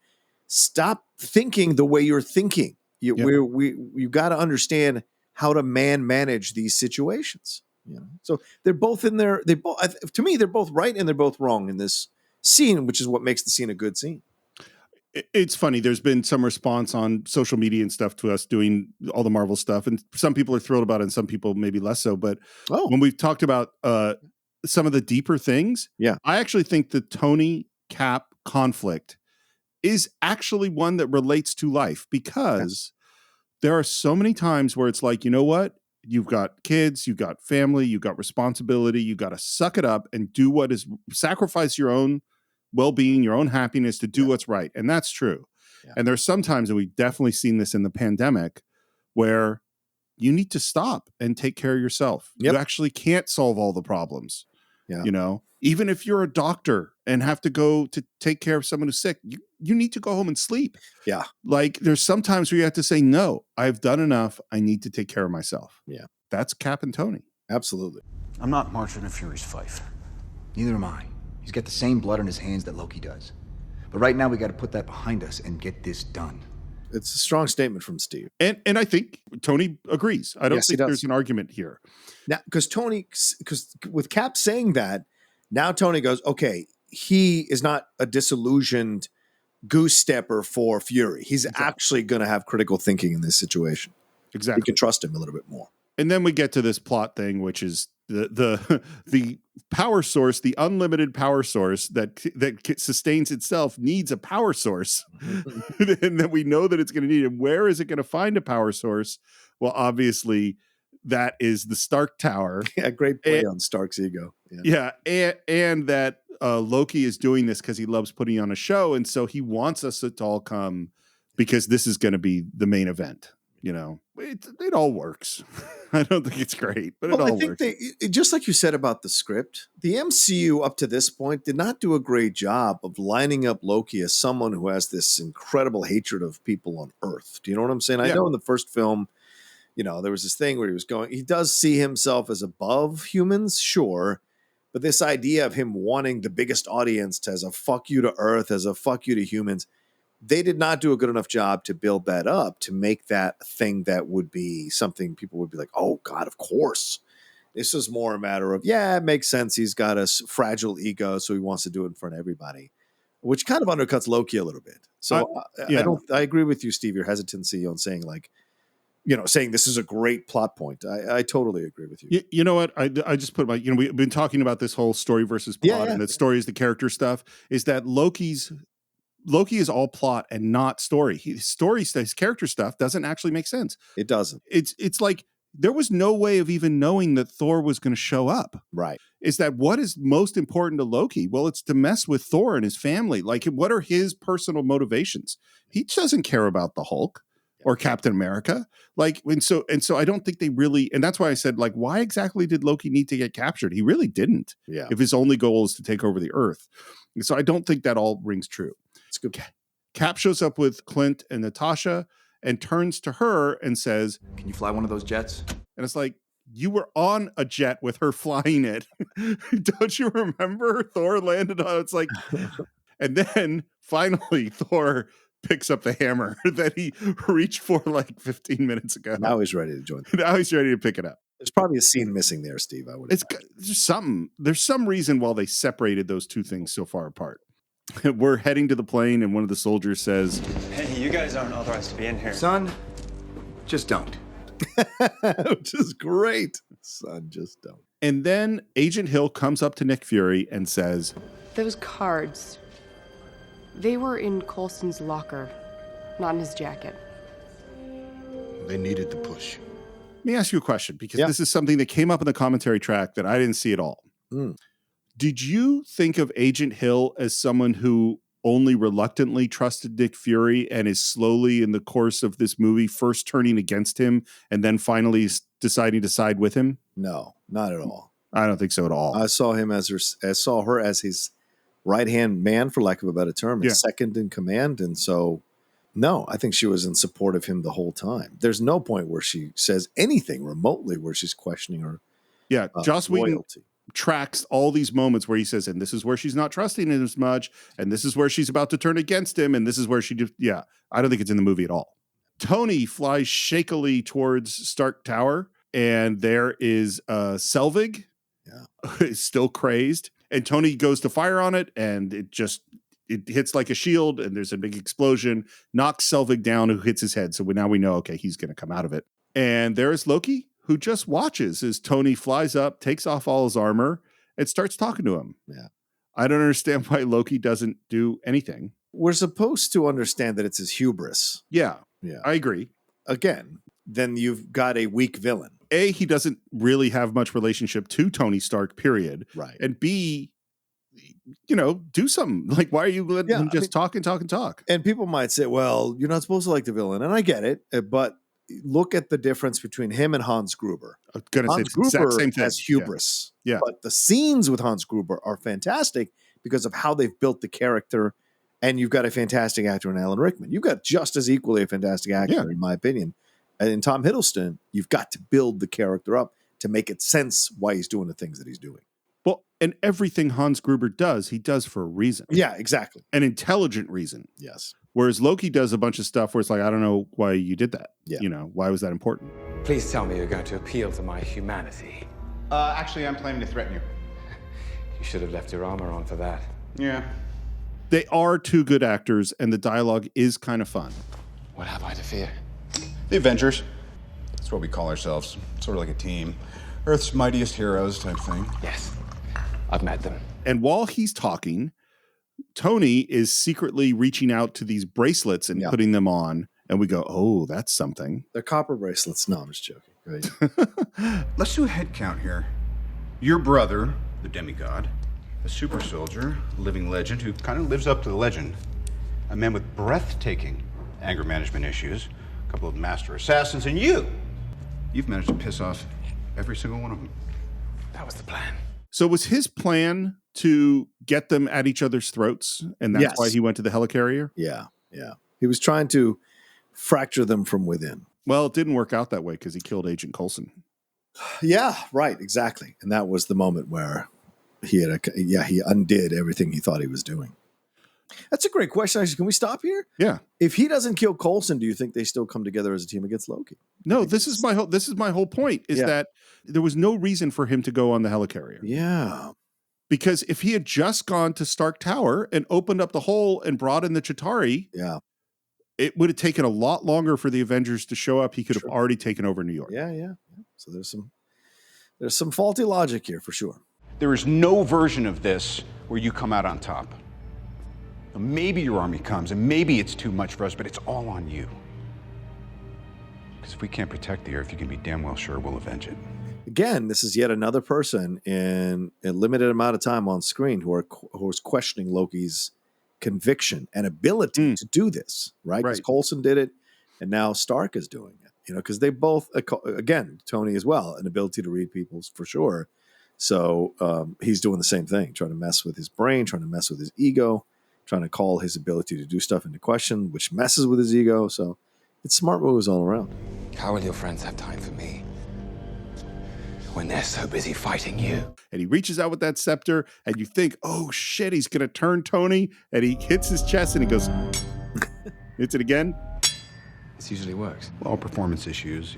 stop thinking the way you're thinking. You got to understand how to manage these situations. You know? So they're both in there. To me, they're both right and they're both wrong in this scene, which is what makes the scene a good scene. It's funny. There's been some response on social media and stuff to us doing all the Marvel stuff. And some people are thrilled about it and some people maybe less so. But when we've talked about some of the deeper things, I actually think the Tony Cap conflict is actually one that relates to life because there are so many times where it's like, you know what? You've got kids, you've got family, you've got responsibility. You got to suck it up and do what is sacrifice your own well-being, your own happiness to do what's right. And that's true. Yeah. And there's sometimes, and we've definitely seen this in the pandemic, where you need to stop and take care of yourself. Yep. You actually can't solve all the problems. Yeah. You know, even if you're a doctor and have to go to take care of someone who's sick, you need to go home and sleep. Yeah. Like there's sometimes where you have to say, no, I've done enough. I need to take care of myself. Yeah. That's Cap and Tony. Absolutely. I'm not marching to Fury's fight. Neither am I. He's got the same blood on his hands that Loki does. But right now we got to put that behind us and get this done. It's a strong statement from Steve. And I think Tony agrees. I don't Yes, he think does. there's an argument here. Now, because with Cap saying that, now Tony goes, okay, he is not a disillusioned goose stepper for Fury. He's actually going to have critical thinking in this situation. Exactly. You can trust him a little bit more. And then we get to this plot thing, which is the power source, the unlimited power source that sustains itself needs a power source. And then we know that it's going to need it. Where is it going to find a power source? Well, obviously, that is the Stark Tower. Yeah, great play on Stark's ego. Yeah, and that Loki is doing this because he loves putting on a show, and so he wants us to all come because this is going to be the main event. You know, it all works. I don't think it's great, but it all works. Just like you said about the script, the MCU up to this point did not do a great job of lining up Loki as someone who has this incredible hatred of people on Earth. Do you know what I'm saying? I know in the first film, you know, there was this thing where he does see himself as above humans, sure. But this idea of him wanting the biggest audience as a fuck you to Earth, as a fuck you to humans, they did not do a good enough job to build that up, to make that a thing that would be something people would be like, oh God, of course. This is more a matter of, yeah, it makes sense. He's got a fragile ego, so he wants to do it in front of everybody, which kind of undercuts Loki a little bit. So I agree with you, Steve, your hesitancy on saying saying this is a great plot point. I totally agree with you. You know what? I just put we've been talking about this whole story versus plot, and that story is the character stuff, is that Loki is all plot and not story. His character stuff doesn't actually make sense. It doesn't. It's like there was no way of even knowing that Thor was going to show up. Right. Is that what is most important to Loki? Well, it's to mess with Thor and his family. Like, what are his personal motivations? He doesn't care about the Hulk or Captain America. Like, and so I don't think they really, and that's why I said, like, why exactly did Loki need to get captured? He really didn't. Yeah. If his only goal is to take over the Earth. And so I don't think that all rings true. It's good. Cap shows up with Clint and Natasha and turns to her and says, "Can you fly one of those jets?" And it's like, you were on a jet with her flying it. Don't you remember? Thor landed on it's like, and then finally Thor picks up the hammer that he reached for like 15 minutes ago. Now he's ready to join. Now he's ready to pick it up. There's probably a scene missing there, Steve. There's some reason why they separated those two things so far apart. We're heading to the plane, and one of the soldiers says, "Hey, you guys aren't authorized to be in here." Son, just don't. Which is great. Son, just don't. And then Agent Hill comes up to Nick Fury and says, "Those cards, they were in Coulson's locker, not in his jacket." They needed the push. Let me ask you a question, because this is something that came up in the commentary track that I didn't see at all. Did you think of Agent Hill as someone who only reluctantly trusted Nick Fury and is slowly in the course of this movie first turning against him and then finally deciding to side with him? No, not at all. I don't think so at all. I saw him saw her as his right-hand man, for lack of a better term, and second in command. And so, no, I think she was in support of him the whole time. There's no point where she says anything remotely where she's questioning her. Yeah, Joss Whedon tracks all these moments where he says, and this is where she's not trusting him as much, and this is where she's about to turn against him, and this is where I don't think it's in the movie at all. Tony flies shakily towards Stark Tower, and there is Selvig, still crazed, and Tony goes to fire on it, and it hits like a shield, and there's a big explosion, knocks Selvig down, who hits his head. So now we know, okay, he's going to come out of it. And there's Loki, who just watches as Tony flies up, takes off all his armor, and starts talking to him. Yeah. I don't understand why Loki doesn't do anything. We're supposed to understand that it's his hubris. Yeah. Yeah. I agree. again, then you've got a weak villain. A, he doesn't really have much relationship to Tony Stark, period. Right. And B, do something. Like, why are you letting him just talk and talk and talk? And people might say, well, you're not supposed to like the villain. And I get it. But look at the difference between him and Hans Gruber. I'm going to say Hans the exact Gruber same thing. has hubris. Yeah. But the scenes with Hans Gruber are fantastic because of how they've built the character. And you've got a fantastic actor in Alan Rickman. You've got just as equally a fantastic actor, in my opinion. And in Tom Hiddleston, you've got to build the character up to make it sense why he's doing the things that he's doing. Well, and everything Hans Gruber does, he does for a reason. Yeah, exactly. An intelligent reason. Yes. Whereas Loki does a bunch of stuff where it's like, I don't know why you did that. Yeah. Why was that important? Please tell me you're going to appeal to my humanity. Actually, I'm planning to threaten you. You should have left your armor on for that. Yeah. They are two good actors, and the dialogue is kind of fun. What have I to fear? The Avengers. That's what we call ourselves. Sort of like a team. Earth's mightiest heroes type thing. Yes. I've met them. And while he's talking, Tony is secretly reaching out to these bracelets and putting them on. And we go, oh, that's something. They're copper bracelets. No, I'm just joking. Right. Let's do a head count here. Your brother, the demigod, a super soldier, a living legend who kind of lives up to the legend, a man with breathtaking anger management issues, a couple of master assassins, and you've managed to piss off every single one of them. That was the plan. So was his plan to get them at each other's throats? And that's why he went to the helicarrier? Yeah. He was trying to fracture them from within. Well, it didn't work out that way because he killed Agent Coulson. Yeah, right. Exactly. And that was the moment where he undid everything he thought he was doing. That's a great question. Actually, can we stop here? Yeah. If he doesn't kill Coulson, do you think they still come together as a team against Loki? No, this is my whole point is that there was no reason for him to go on the helicarrier. Yeah. Because if he had just gone to Stark Tower and opened up the hole and brought in the Chitauri, it would have taken a lot longer for the Avengers to show up. He could have already taken over New York. Yeah. So there's some faulty logic here for sure. There is no version of this where you come out on top. Maybe your army comes, and maybe it's too much for us, but it's all on you. Because if we can't protect the Earth, you can be damn well sure we'll avenge it. Again, this is yet another person in a limited amount of time on screen who is questioning Loki's conviction and ability to do this, right? Because Coulson did it, and now Stark is doing it. Because they both, again, Tony as well, an ability to read people's for sure. So he's doing the same thing, trying to mess with his brain, trying to mess with his ego, trying to call his ability to do stuff into question, which messes with his ego. So it's smart moves all around. How will your friends have time for me when they're so busy fighting you? And he reaches out with that scepter, and you think, oh shit, he's going to turn Tony, and he hits his chest, and he goes, hits it again. This usually works. All performance issues,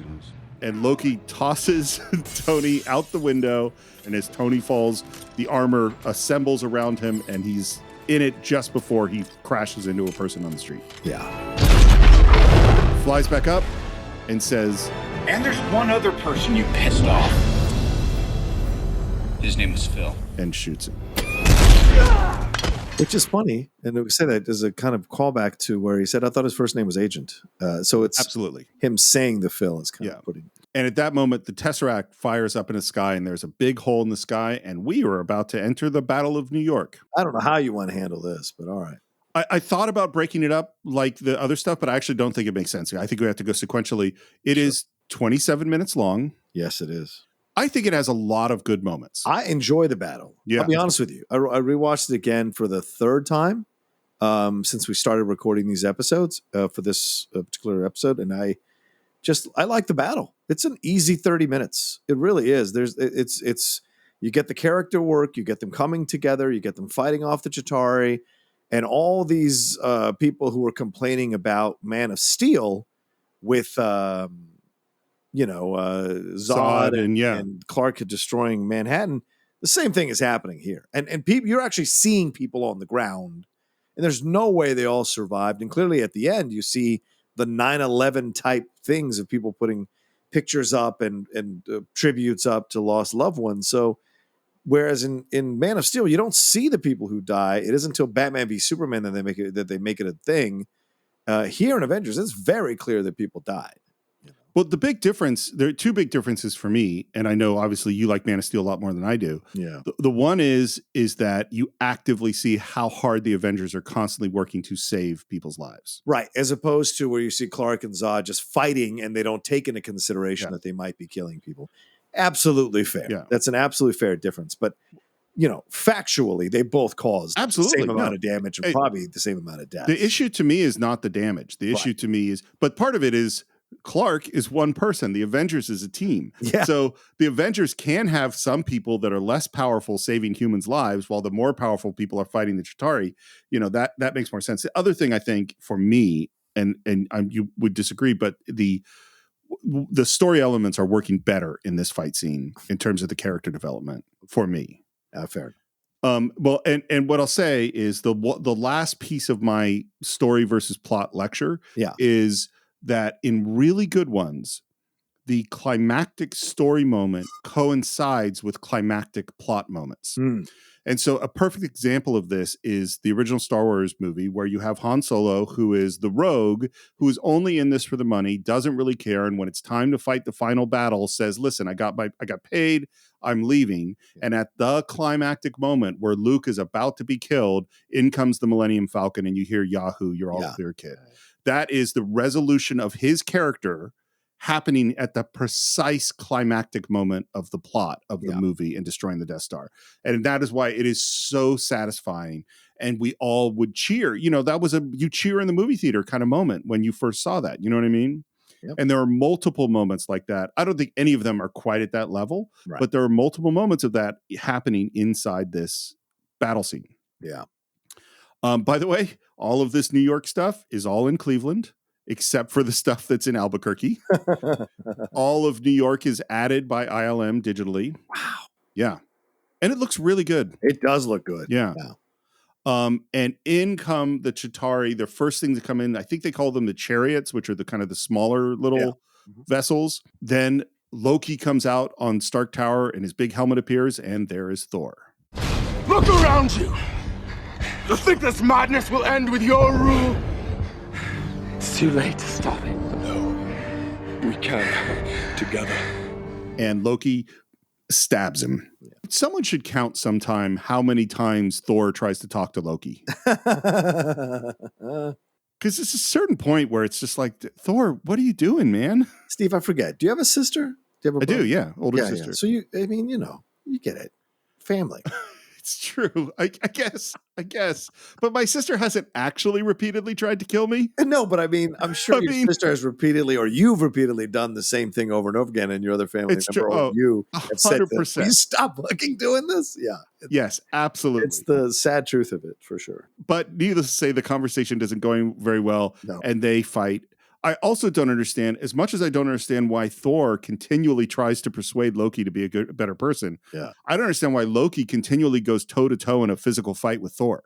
And Loki tosses Tony out the window, and as Tony falls, the armor assembles around him, and he's in it just before he crashes into a person on the street. Yeah. Flies back up and says, and there's one other person you pissed off. His name was Phil. And shoots him. Which is funny. And we say that as a kind of callback to where he said, I thought his first name was Agent. So it's absolutely him saying the Phil is kind of putting. And at that moment, the Tesseract fires up in the sky, and there's a big hole in the sky, and we are about to enter the Battle of New York. I don't know how you want to handle this, but all right. I thought about breaking it up like the other stuff, but I actually don't think it makes sense. I think we have to go sequentially. It is 27 minutes long. Yes, it is. I think it has a lot of good moments. I enjoy the battle. Yeah. I'll be honest with you. I rewatched it again for the third time since we started recording these episodes for this particular episode, and I like the battle. It's an easy 30 minutes. It really is. It's you get the character work, you get them coming together, you get them fighting off the Chitauri, and all these people who were complaining about Man of Steel with Zod and Clark destroying Manhattan. The same thing is happening here, and people, you're actually seeing people on the ground, and there's no way they all survived. And clearly, at the end, you see the 9/11 type things of people putting pictures up and tributes up to lost loved ones. So, whereas in Man of Steel, you don't see the people who die. It isn't until Batman v Superman that they make it a thing. Here in Avengers, it's very clear that people died. Well, the big difference, there are two big differences for me, and I know obviously you like Man of Steel a lot more than I do. Yeah. The one is that you actively see how hard the Avengers are constantly working to save people's lives. Right. As opposed to where you see Clark and Zod just fighting and they don't take into consideration that they might be killing people. Absolutely fair. Yeah. That's an absolutely fair difference. But, factually, they both caused the same amount of damage and probably the same amount of death. The issue to me is not the damage. The issue to me is, but part of it is Clark is one person. The Avengers is a team. Yeah. So the Avengers can have some people that are less powerful saving humans' lives while the more powerful people are fighting the Chitauri. That makes more sense. The other thing I think for me, and you would disagree, but the story elements are working better in this fight scene in terms of the character development for me. Fair. Well, and what I'll say is the last piece of my story versus plot lecture is that in really good ones, the climactic story moment coincides with climactic plot moments. And so a perfect example of this is the original Star Wars movie where you have Han Solo, who is the rogue, who is only in this for the money, doesn't really care. And when it's time to fight the final battle, says, listen, I got paid, I'm leaving. And at the climactic moment where Luke is about to be killed, in comes the Millennium Falcon and you hear Yahoo, you're all clear, kid. That is the resolution of his character happening at the precise climactic moment of the plot of the movie and destroying the Death Star. And that is why it is so satisfying. And we all would cheer. That was you cheer in the movie theater kind of moment when you first saw that. You know what I mean? Yep. And there are multiple moments like that. I don't think any of them are quite at that level, but there are multiple moments of that happening inside this battle scene. Yeah. By the way, all of this New York stuff is all in Cleveland, except for the stuff that's in Albuquerque. All of New York is added by ILM digitally. Wow. Yeah. And it looks really good. It does look good. Yeah. And in come the Chitauri. The first thing to come in, I think they call them the chariots, which are the kind of the smaller little vessels. Then Loki comes out on Stark Tower and his big helmet appears, and there is Thor. Look around you. You think this madness will end with your rule? It's too late to stop it. No, we can together. And Loki stabs him. Someone should count sometime how many times Thor tries to talk to Loki. Because there's a certain point where it's just like, Thor, what are you doing, man? Steve, I forget. Do you have a sister? I do, yeah. Older sister. Yeah. So you get it. Family. It's true. I guess. But my sister hasn't actually repeatedly tried to kill me. No, but I mean, I'm sure your sister has repeatedly, or you've repeatedly done the same thing over and over again, and your other family member or you have said, 100%. Will you stop fucking doing this? Yeah. Yes, absolutely. It's the sad truth of it, for sure. But needless to say, the conversation isn't going very well, and they fight. I also don't understand, as much as I don't understand why Thor continually tries to persuade Loki to be a better person. Yeah. I don't understand why Loki continually goes toe to toe in a physical fight with Thor.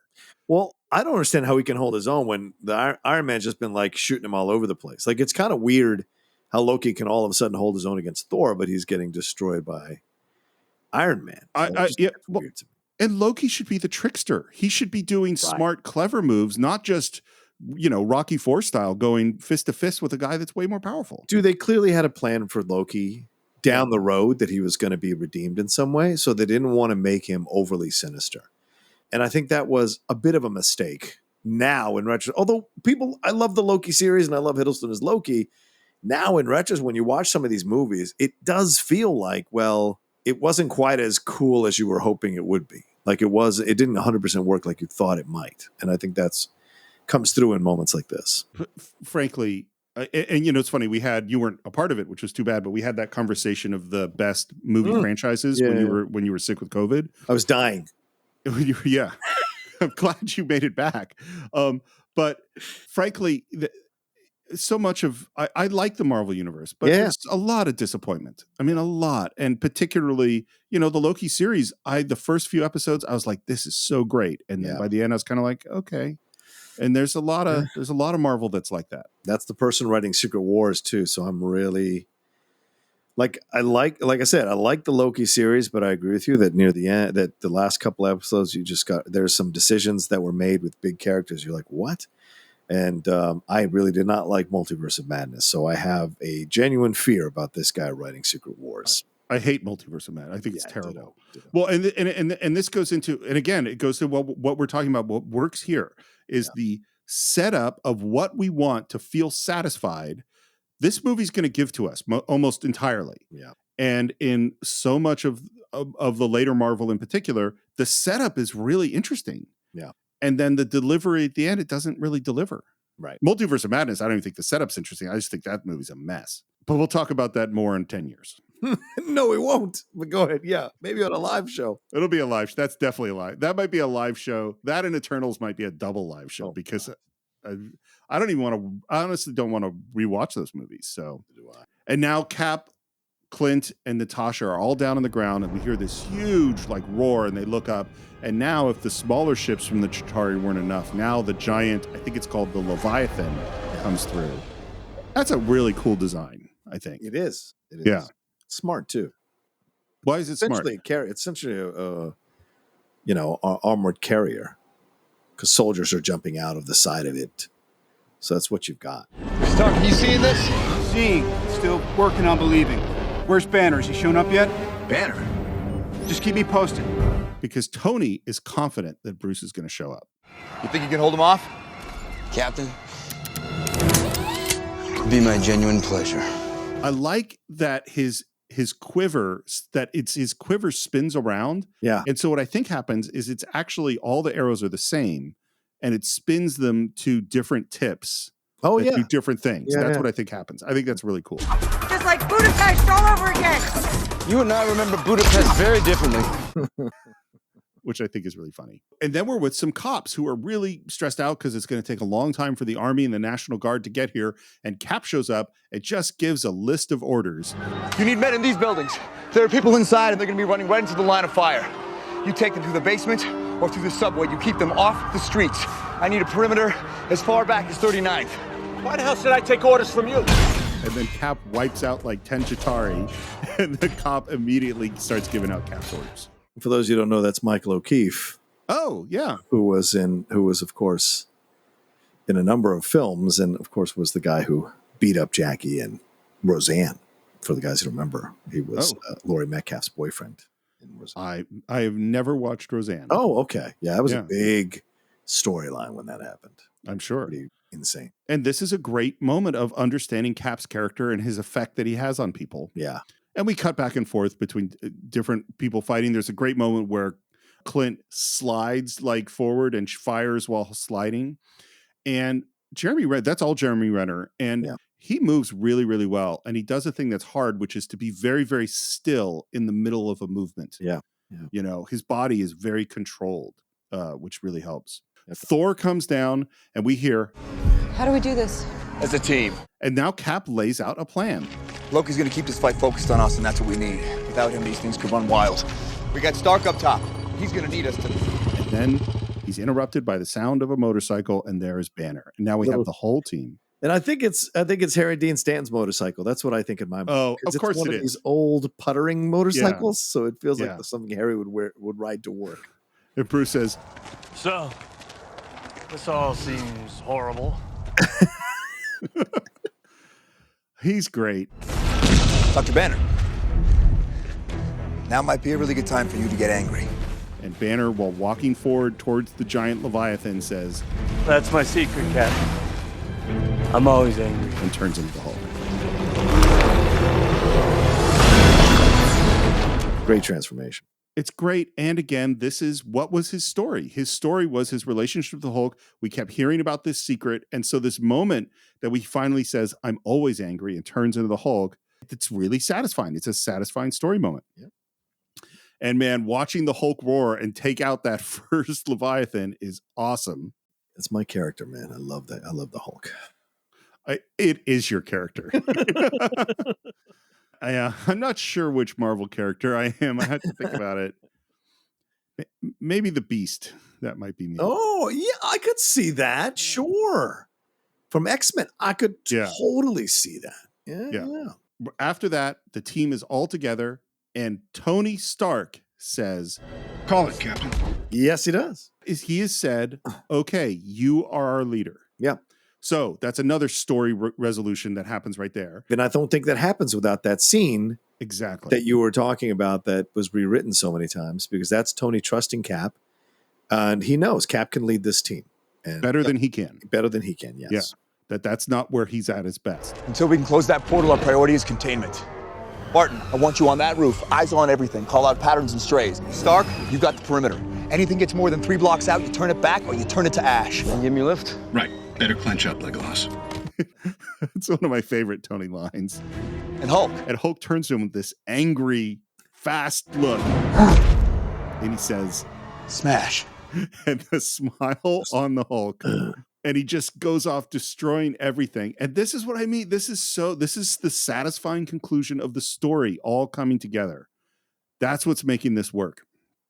Well, I don't understand how he can hold his own when the Iron Man's just been like shooting him all over the place. Like, it's kind of weird how Loki can all of a sudden hold his own against Thor, but he's getting destroyed by Iron Man. And Loki should be the trickster. He should be doing smart, clever moves, not just Rocky IV style, going fist to fist with a guy that's way more powerful. Dude, they clearly had a plan for Loki down the road that he was going to be redeemed in some way. So they didn't want to make him overly sinister. And I think that was a bit of a mistake now in retro. Although I love the Loki series and I love Hiddleston as Loki. Now in retro, when you watch some of these movies, it does feel like, well, it wasn't quite as cool as you were hoping it would be. Like it didn't 100% work like you thought it might. And I think that's comes through in moments like this. Frankly, and it's funny, you weren't a part of it, which was too bad, but we had that conversation of the best movie franchises when you were sick with COVID. I was dying. Yeah. I'm glad you made it back. But frankly, so much of I like the Marvel universe, but there's a lot of disappointment. I mean, a lot. And particularly, the Loki series, the first few episodes, I was like, this is so great. And then by the end, I was kind of like, okay. And there's a lot of Marvel that's like that. That's the person writing Secret Wars too. So I'm really like I said, I like the Loki series, but I agree with you that near the end, that the last couple episodes, there's some decisions that were made with big characters. You're like, what? And I really did not like Multiverse of Madness, so I have a genuine fear about this guy writing Secret Wars. I hate Multiverse of Madness. I think it's terrible. Ditto. Well, and this goes into, and again, it goes to what we're talking about. What works here is the setup of what we want to feel satisfied. This movie's going to give to us almost entirely. Yeah. And in so much of the later Marvel in particular, the setup is really interesting. Yeah. And then the delivery at the end, it doesn't really deliver. Right. Multiverse of Madness, I don't even think the setup's interesting. I just think that movie's a mess. But we'll talk about that more in 10 years. No, we won't. But go ahead. Yeah. Maybe on a live show. It'll be a live. That's definitely a live. That might be a live show. That and Eternals might be a double live show because I don't even want to, I honestly don't want to rewatch those movies. So, and now Cap, Clint, and Natasha are all down on the ground, and we hear this huge roar, and they look up. And now, if the smaller ships from the Chitauri weren't enough, now the giant, I think it's called the Leviathan, comes through. That's a really cool design, I think. It is. It is. Yeah. Smart, too. Why is it smart? It's essentially a armored carrier, because soldiers are jumping out of the side of it. So that's what you've got. Stark, you seeing this? Seeing. Still working on believing. Where's Banner? Is he shown up yet? Banner? Just keep me posted. Because Tony is confident that Bruce is going to show up. You think you can hold him off? Captain, it'd be my genuine pleasure. I like that his quiver, that his quiver spins around. Yeah. And so what I think happens is it's actually all the arrows are the same, and it spins them to different tips. Oh, yeah. Do different things. Yeah, That's what I think happens. I think that's really cool. Just like Budapest all over again. You and I remember Budapest very differently. Which I think is really funny. And then we're with some cops who are really stressed out because it's going to take a long time for the Army and the National Guard to get here. And Cap shows up and just gives a list of orders. You need men in these buildings. There are people inside, and they're going to be running right into the line of fire. You take them through the basement or through the subway. You keep them off the streets. I need a perimeter as far back as 39th. Why the hell should I take orders from you? And then Cap wipes out 10 Chitauri, and the cop immediately starts giving out Cap's orders. For those of you who don't know, that's Michael O'Keefe. Oh, yeah. Who was, of course, in a number of films, and, of course, was the guy who beat up Jackie and Roseanne. For the guys who remember, he was Laurie Metcalf's boyfriend. I have never watched Roseanne. Oh, okay. Yeah, that was a big storyline when that happened. I'm sure. Pretty insane. And this is a great moment of understanding Cap's character and his effect that he has on people. Yeah. And we cut back and forth between different people fighting. There's a great moment where Clint slides forward and fires while sliding. And Jeremy Renner, that's all Jeremy Renner. And he moves really, really well. And he does a thing that's hard, which is to be very, very still in the middle of a movement. Yeah. You know, his body is very controlled, which really helps. Thor comes down and we hear, How do we do this? As a team. And now Cap lays out a plan. Loki's going to keep this fight focused on us, and that's what we need. Without him, these things could run wild. We got Stark up top. He's going to need us to... And then he's interrupted by the sound of a motorcycle, and there is Banner. And now we have the whole team. And I think it's Harry Dean Stanton's motorcycle. That's what I think in my mind. Oh, of course it's one it of is. These old puttering motorcycles, so it feels like something Harry would ride to work. And Bruce says, So, this all seems horrible. He's great. Dr. Banner, now might be a really good time for you to get angry. And Banner, while walking forward towards the giant Leviathan, says, That's my secret, Cap. I'm always angry. And turns into the Hulk. Great transformation. It's great. And again, this is what was his story. His story was his relationship with the Hulk. We kept hearing about this secret. And so this moment that we finally says, I'm always angry, and turns into the Hulk, it's really satisfying. It's a satisfying story moment. Yep. And man, watching the Hulk roar and take out that first Leviathan is awesome. It's my character, man. I love that. I love the Hulk. It is your character. I'm not sure which Marvel character I am. I had to think about it. Maybe the Beast. That might be me. Oh, yeah, I could see that. Sure. From X-Men, I could totally see that. Yeah. After that, the team is all together, and Tony Stark says, Call it, Captain. Yes, he does. He has said, okay, you are our leader. Yeah. So that's another story resolution that happens right there. And I don't think that happens without that scene exactly that you were talking about that was rewritten so many times, because that's Tony trusting Cap, and he knows Cap can lead this team. And better than he can. Better than he can, yes. Yeah. That's not where he's at his best. Until we can close that portal, our priority is containment. Barton, I want you on that roof. Eyes on everything. Call out patterns and strays. Stark, you got the perimeter. Anything gets more than 3 blocks out, you turn it back or you turn it to ash. And give me a lift? Right. Better clench up, Legolas. It's one of my favorite Tony lines. And Hulk. And Hulk turns to him with this angry, fast look. And he says, smash. And the smile on the Hulk. And he just goes off destroying everything. And this is what I mean. This is the satisfying conclusion of the story all coming together. That's what's making this work.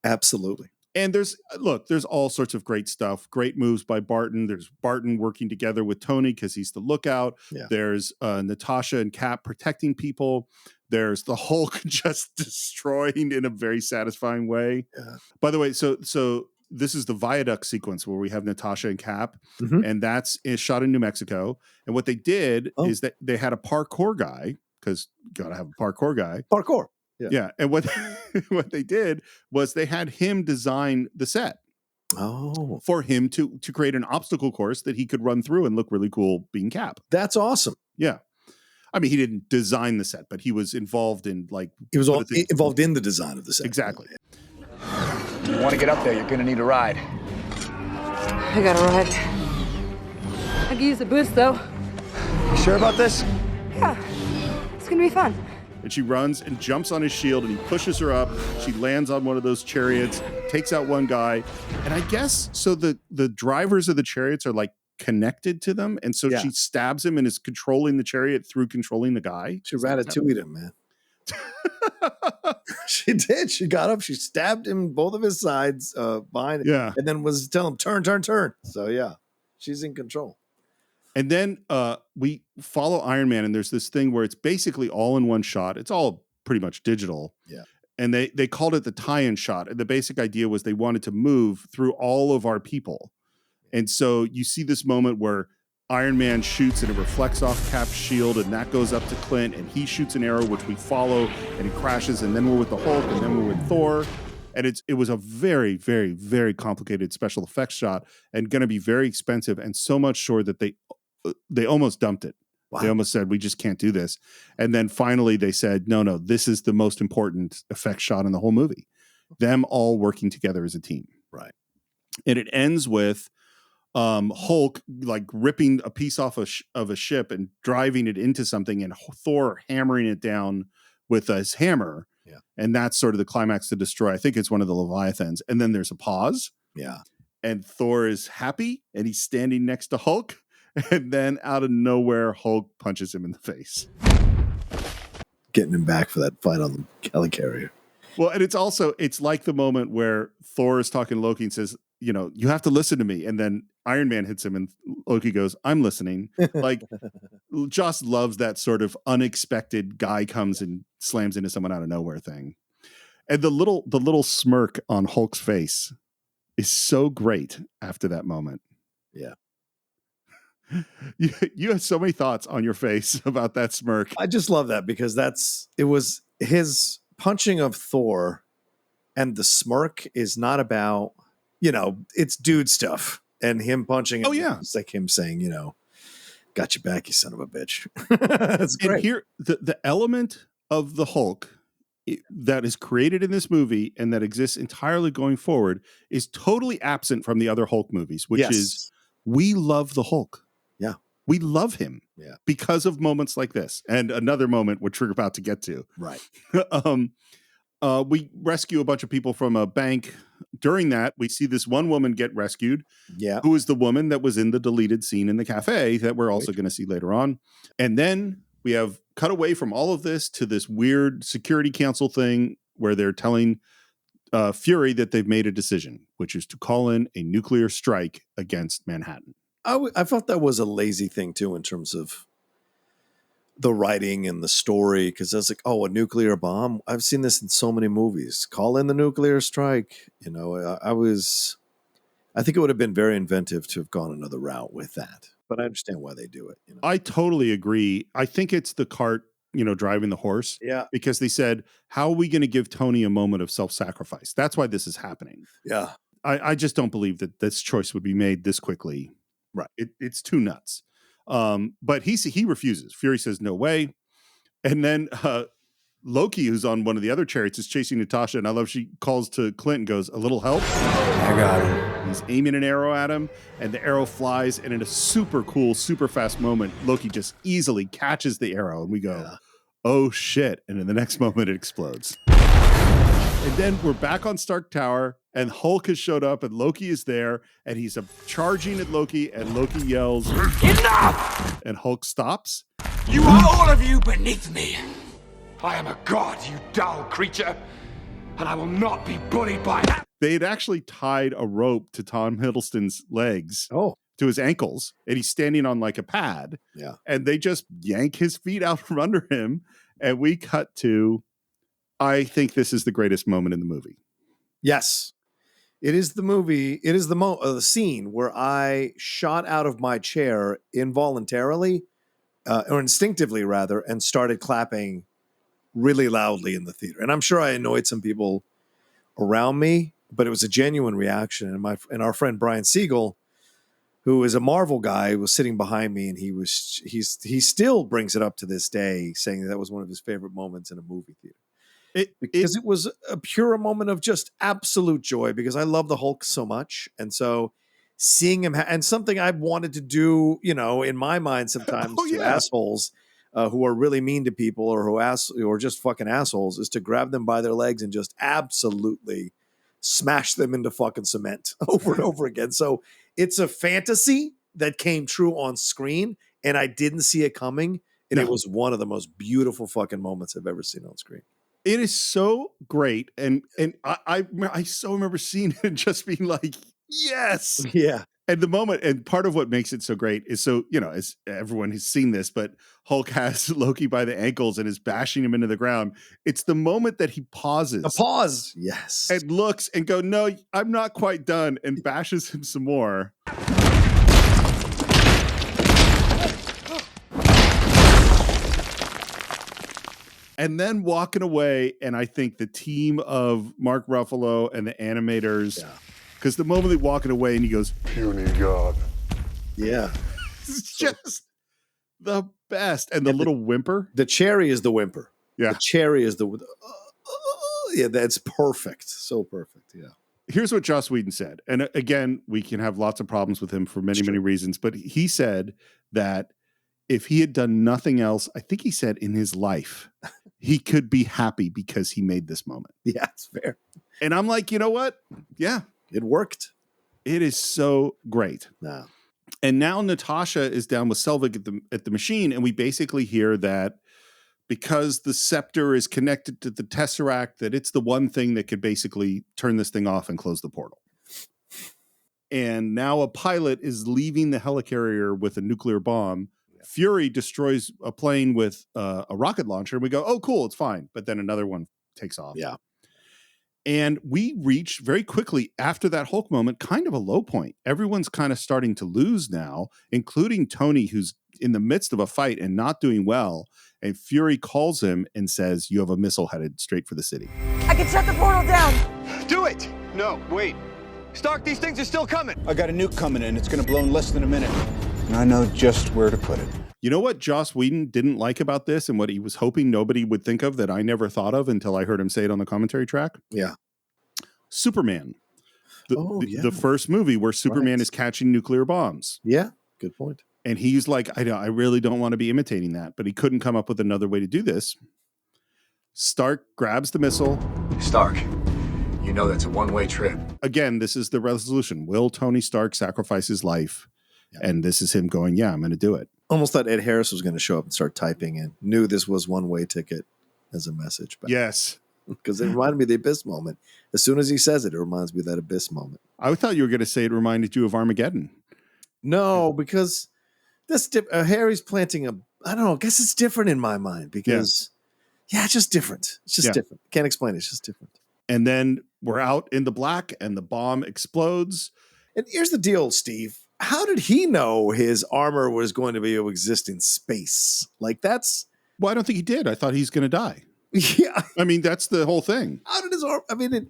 Absolutely. And there's all sorts of great stuff, great moves by Barton. There's Barton working together with Tony because he's the lookout. Yeah. There's Natasha and Cap protecting people. There's the Hulk just destroying in a very satisfying way. Yeah. By the way, so this is the viaduct sequence where we have Natasha and Cap, and that's shot in New Mexico. And what they did is that they had a parkour guy, because you gotta have a parkour guy. Parkour. Yeah. And what what they did was they had him design the set. Oh. For him to create an obstacle course that he could run through and look really cool being Cap. That's awesome. Yeah. I mean, he didn't design the set, but he was involved in he was involved in the design of the set. Exactly. You want to get up there, you're going to need a ride. I got a ride. I could use a boost, though. You sure about this? Yeah. It's gonna be fun. And she runs and jumps on his shield and he pushes her up. She lands on one of those chariots, takes out one guy. And I guess, so the drivers of the chariots are like connected to them. And so she stabs him and is controlling the chariot through controlling the guy. She ratatouille'd him, man. She did. She got up. She stabbed him both of his sides behind it. Yeah. And then was telling him, turn, turn, turn. So, yeah, she's in control. And then we follow Iron Man, and there's this thing where it's basically all in one shot. It's all pretty much digital. Yeah. And they called it the tie-in shot. And the basic idea was they wanted to move through all of our people. And so you see this moment where Iron Man shoots and it reflects off Cap's shield, and that goes up to Clint, and he shoots an arrow, which we follow, and he crashes, and then we're with the Hulk, and then we're with Thor. And it was a very, very, very complicated special effects shot and going to be very expensive, and so much so that they almost dumped it. Wow. They almost said, we just can't do this. And then finally they said, no, this is the most important effect shot in the whole movie. Them all working together as a team. Right. And it ends with Hulk like ripping a piece off of a ship and driving it into something, and Thor hammering it down with his hammer. Yeah. And that's sort of the climax to destroy. I think it's one of the Leviathans. And then there's a pause. Yeah. And Thor is happy and he's standing next to Hulk. And then out of nowhere, Hulk punches him in the face. Getting him back for that fight on the helicarrier. Well, and it's like the moment where Thor is talking to Loki and says, you have to listen to me. And then Iron Man hits him and Loki goes, I'm listening. Like, Joss loves that sort of unexpected guy comes and slams into someone out of nowhere thing. And the little smirk on Hulk's face is so great after that moment. Yeah. You have so many thoughts on your face about that smirk. I just love that because it was his punching of Thor, and the smirk is not about, it's dude stuff, and him punching. Oh yeah. It's like him saying, got you back, you son of a bitch. That's great. And here, the element of the Hulk that is created in this movie and that exists entirely going forward is totally absent from the other Hulk movies, which is we love the Hulk. Yeah. We love him because of moments like this and another moment which we're about to get to. Right. We rescue a bunch of people from a bank. During that, we see this one woman get rescued. Yeah. Who is the woman that was in the deleted scene in the cafe that we're also going to see later on. And then we have cut away from all of this to this weird security council thing where they're telling Fury that they've made a decision, which is to call in a nuclear strike against Manhattan. I felt that was a lazy thing too in terms of the writing and the story, because I was like, a nuclear bomb. I've seen this in so many movies. Call in the nuclear strike. I think it would have been very inventive to have gone another route with that. but I understand why they do it. You know? I totally agree. I think it's the cart, driving the horse. Yeah. Because they said, how are we going to give Tony a moment of self-sacrifice? That's why this is happening. Yeah. I just don't believe that this choice would be made this quickly. Right. It's too nuts. But he refuses. Fury says, no way. And then Loki, who's on one of the other chariots, is chasing Natasha. And I love she calls to Clint and goes, a little help? I got him. He's aiming an arrow at him, and the arrow flies. And in a super cool, super fast moment, Loki just easily catches the arrow. And we go, oh shit. And in the next moment, it explodes. And then we're back on Stark Tower, and Hulk has showed up, and Loki is there, and he's charging at Loki, and Loki yells, enough! And Hulk stops. You are all of you beneath me. I am a god, you dull creature, and I will not be bullied by that. They had actually tied a rope to Tom Hiddleston's legs, to his ankles, and he's standing on like a pad. Yeah. And they just yank his feet out from under him, and we cut to, I think this is the greatest moment in the movie. Yes. It is the movie. It is the scene where I shot out of my chair involuntarily, or instinctively rather, and started clapping really loudly in the theater. And I'm sure I annoyed some people around me, but it was a genuine reaction. And our friend Brian Siegel, who is a Marvel guy, was sitting behind me, and he still brings it up to this day, saying that was one of his favorite moments in a movie theater. Because it was a pure moment of just absolute joy, because I love the Hulk so much. And so seeing him, and something I've wanted to do, in my mind sometimes to assholes who are really mean to people, or who or just fucking assholes, is to grab them by their legs and just absolutely smash them into fucking cement over and over again. So it's a fantasy that came true on screen, and I didn't see it coming. And it was one of the most beautiful fucking moments I've ever seen on screen. It is so great. And I so remember seeing it and just being like, yes. Yeah. And the moment, and part of what makes it so great is, so, as everyone has seen this, but Hulk has Loki by the ankles and is bashing him into the ground. It's the moment that he pauses. A pause. Yes. And looks and go, no, I'm not quite done, and bashes him some more. And then walking away, and I think the team of Mark Ruffalo and the animators, because the moment they're walking away and he goes, puny god. Yeah. It's just the best. And the little whimper. The cherry is the whimper. Yeah. The cherry is the, yeah, that's perfect. So perfect. Yeah. Here's what Joss Whedon said. And again, we can have lots of problems with him for many, many reasons. But he said that if he had done nothing else, I think he said in his life, he could be happy because he made this moment. Yeah, it's fair. And I'm like, you know what? Yeah. It worked. It is so great. No. And now Natasha is down with Selvig at the machine, and we basically hear that because the scepter is connected to the Tesseract, that it's the one thing that could basically turn this thing off and close the portal. And now a pilot is leaving the helicarrier with a nuclear bomb. Fury destroys a plane with a rocket launcher, and we go, oh, cool, it's fine. But then another one takes off. Yeah. And we reach very quickly after that Hulk moment, kind of a low point. Everyone's kind of starting to lose now, including Tony, who's in the midst of a fight and not doing well. And Fury calls him and says, you have a missile headed straight for the city. I can shut the portal down. Do it! No, wait. Stark, these things are still coming. I got a nuke coming in. It's going to blow in less than a minute. And I know just where to put it. You know what Joss Whedon didn't like about this, and what he was hoping nobody would think of that I never thought of until I heard him say it on the commentary track? Yeah. Superman. The first movie where Superman is catching nuclear bombs. Yeah, good point. And he's like, I really don't want to be imitating that, but he couldn't come up with another way to do this. Stark grabs the missile. Stark, you know that's a one-way trip. Again, this is the resolution. Will Tony Stark sacrifice his life? Yeah. And this is him going, yeah, I'm going to do it. Almost thought Ed Harris was going to show up and start typing in. Knew this was one-way ticket as a message. Yes. Because it reminded me of the Abyss moment. As soon as he says it, it reminds me of that Abyss moment. I thought you were going to say it reminded you of Armageddon. No, because this Harry's planting I don't know, I guess it's different in my mind because, it's just different. It's just different. Can't explain it. It's just different. And then we're out in the black and the bomb explodes. And here's the deal, Steve. how did he know his armor was going to be able to exist in space? Like that's. Well, I don't think he did. I thought he's going to die. Yeah. I mean, that's the whole thing. How did his arm? I mean,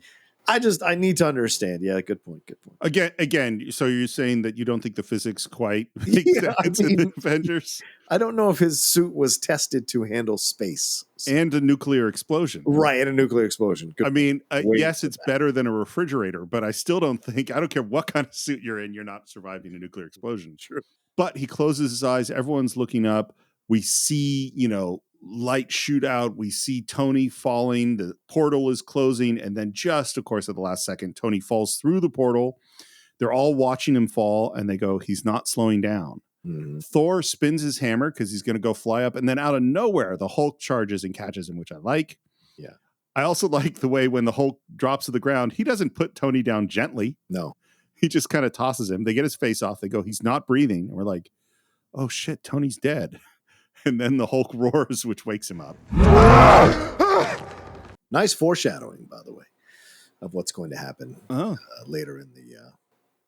I need to understand. Yeah, good point. Good point. Again. So you're saying that you don't think the physics quite make sense in the Avengers? I don't know if his suit was tested to handle space and a nuclear explosion. Right, and a nuclear explosion. I mean, yes, it's better than a refrigerator, but I still don't think. I don't care what kind of suit you're in, you're not surviving a nuclear explosion. Sure. But he closes his eyes. Everyone's looking up. We see, light shoot out. We see Tony falling. The portal is closing. And then just, of course, at the last second, Tony falls through the portal. They're all watching him fall and they go, he's not slowing down. Mm-hmm. Thor spins his hammer because he's going to go fly up. And then out of nowhere, the Hulk charges and catches him, which I like. Yeah. I also like the way when the Hulk drops to the ground, he doesn't put Tony down gently. No. He just kind of tosses him. They get his face off. They go, he's not breathing. And we're like, oh shit, Tony's dead. And then the Hulk roars, which wakes him up. Nice foreshadowing, by the way, of what's going to happen later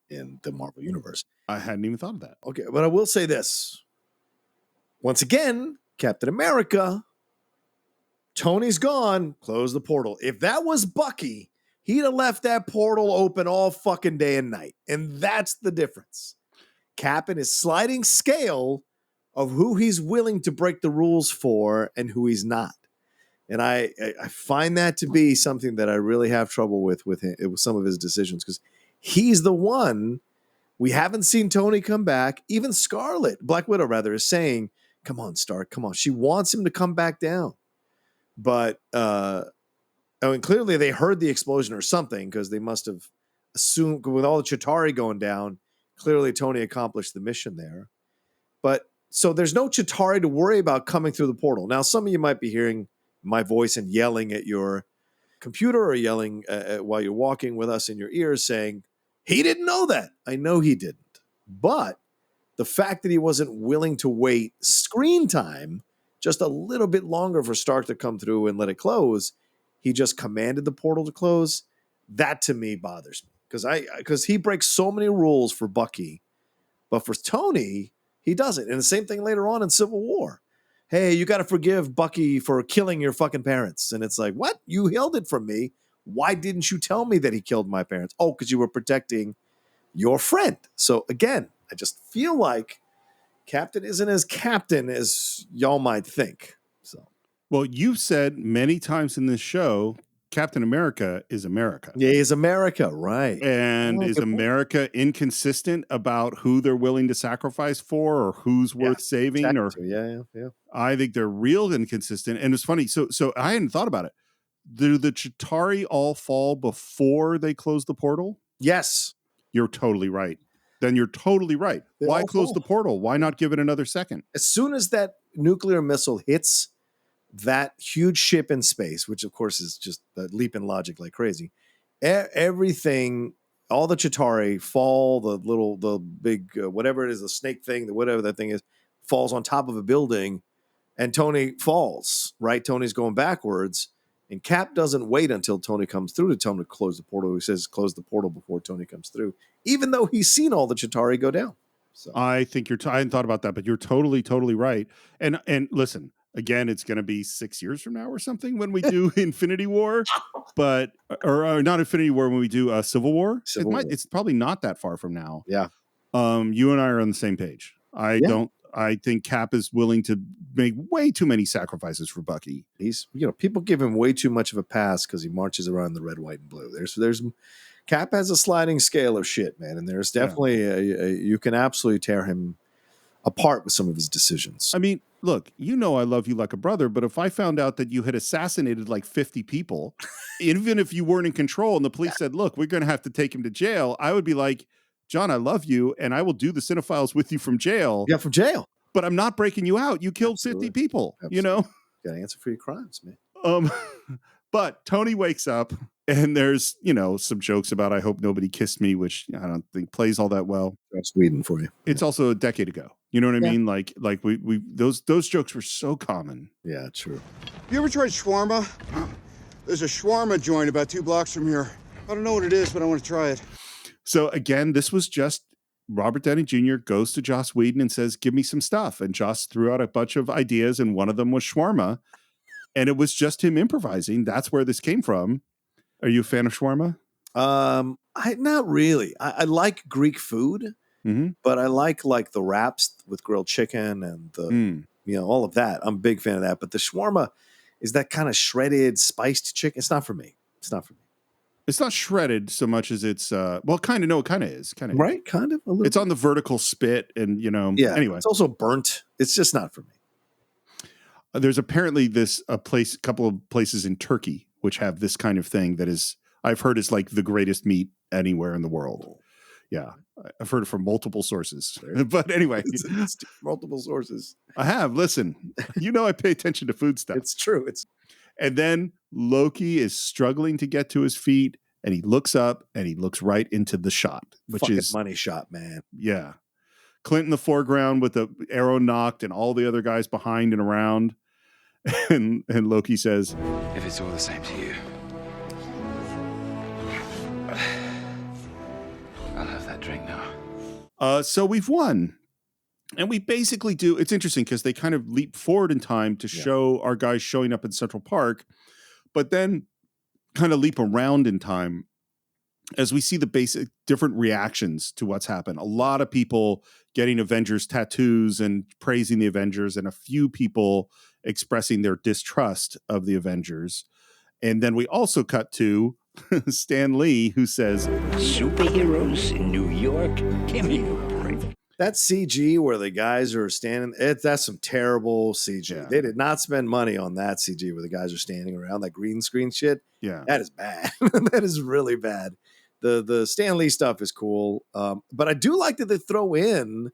in the Marvel Universe. I hadn't even thought of that. Okay, but I will say this. Once again, Captain America, Tony's gone, close the portal. If that was Bucky, he'd have left that portal open all fucking day and night. And that's the difference. Cap and his sliding scale of who he's willing to break the rules for and who he's not. And I find that to be something that I really have trouble with him, with some of his decisions, because he's the one. We haven't seen Tony come back. Even Scarlet, Black Widow rather, is saying, come on, Stark, come on. She wants him to come back down. But clearly they heard the explosion or something, because they must have assumed, with all the Chitauri going down, clearly Tony accomplished the mission there. But so there's no Chitauri to worry about coming through the portal. Now, some of you might be hearing my voice and yelling at your computer or yelling while you're walking with us in your ears saying, he didn't know that. I know he didn't. But the fact that he wasn't willing to wait screen time just a little bit longer for Stark to come through and let it close, he just commanded the portal to close. That to me bothers me because he breaks so many rules for Bucky, but for Tony, he doesn't. And the same thing later on in Civil War. Hey, you got to forgive Bucky for killing your fucking parents. And it's like, what? You held it from me. Why didn't you tell me that he killed my parents? Oh, because you were protecting your friend. So again, I just feel like Captain isn't as Captain as y'all might think. So, well, you've said many times in this show, Captain America is America. Yeah, he's America, right. And is America inconsistent about who they're willing to sacrifice for or who's worth saving? Or yeah. I think they're real inconsistent. And it's funny. So I hadn't thought about it. Do the Chitauri all fall before they close the portal? Yes. You're totally right. Then you're totally right. Why close the portal? Why not give it another second? As soon as that nuclear missile hits that huge ship in space, which of course is just a leap in logic like crazy, everything, all the Chitauri fall, the big, whatever it is, the snake thing, whatever that thing is, falls on top of a building, and Tony falls, right? Tony's going backwards, and Cap doesn't wait until Tony comes through to tell him to close the portal. He says, close the portal before Tony comes through, even though he's seen all the Chitauri go down. So I think I hadn't thought about that, but you're totally, totally right. And listen, again, it's going to be 6 years from now or something when we do Infinity War, but or not Infinity War, when we do Civil War. It's probably not that far from now. Yeah. You and I are on the same page. I think Cap is willing to make way too many sacrifices for Bucky. He's, people give him way too much of a pass because he marches around the red, white, and blue. There's Cap has a sliding scale of shit, man, and there's definitely you can absolutely tear him apart with some of his decisions. I mean, look, I love you like a brother, but if I found out that you had assassinated like 50 people, even if you weren't in control and the police said, look, we're going to have to take him to jail, I would be like, John, I love you, and I will do the Cine-Files with you from jail. Yeah, from jail. But I'm not breaking you out. You killed 50 people, You got to answer for your crimes, man. But Tony wakes up, and there's, some jokes about I hope nobody kissed me, which I don't think plays all that well. That's Sweden for you. It's also a decade ago. You know what I mean? Like we those jokes were so common. Yeah, true. You ever tried shawarma? There's a shawarma joint about 2 blocks from here. I don't know what it is, but I want to try it. So again, this was just Robert Downey Jr. goes to Joss Whedon and says, give me some stuff. And Joss threw out a bunch of ideas, and one of them was shawarma. And it was just him improvising. That's where this came from. Are you a fan of shawarma? Not really. I like Greek food, but I like the wraps with grilled chicken and all of that. I'm a big fan of that. But the shawarma is that kind of shredded, spiced chicken. It's not for me. It's not for me. It's not shredded so much as it's kind of. No, it kind of is. Kind of right. Kind of a little. It's on the vertical spit, and yeah. Anyway, it's also burnt. It's just not for me. There's apparently a couple of places in Turkey which have this kind of thing that is, I've heard, is like the greatest meat anywhere in the world. Yeah, I've heard it from multiple sources. But anyway, it's multiple sources. I have. Listen, I pay attention to food stuff. It's true. And then Loki is struggling to get to his feet, and he looks up and he looks right into the shot, which fucking is money shot, man. Yeah. Clint in the foreground with the arrow knocked and all the other guys behind and around. And Loki says, if it's all the same to you, I'll have that drink now. So we've won. And we basically do. It's interesting because they kind of leap forward in time to show our guys showing up in Central Park, but then kind of leap around in time as we see the basic different reactions to what's happened. A lot of people getting Avengers tattoos and praising the Avengers, and a few people expressing their distrust of the Avengers. And then we also cut to Stan Lee, who says, superheroes in New York? Give me a break. That CG where the guys are standing, that's some terrible CG. Yeah. They did not spend money on that CG where the guys are standing around, that green screen shit. Yeah. That is bad. That is really bad. The Stan Lee stuff is cool. But I do like that they throw in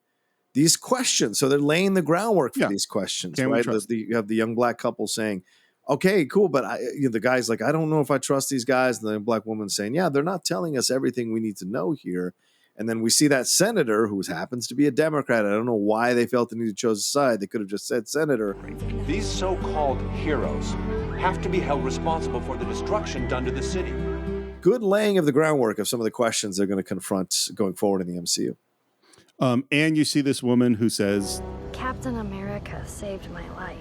these questions. So they're laying the groundwork for these questions, right? You have the young black couple saying, okay, cool. But the guy's like, I don't know if I trust these guys. And the black woman saying, yeah, they're not telling us everything we need to know here. And then we see that senator who happens to be a Democrat. I don't know why they felt the need to choose a side. They could have just said senator. These so-called heroes have to be held responsible for the destruction done to the city. Good laying of the groundwork of some of the questions they're going to confront going forward in the MCU. And you see this woman who says, Captain America saved my life.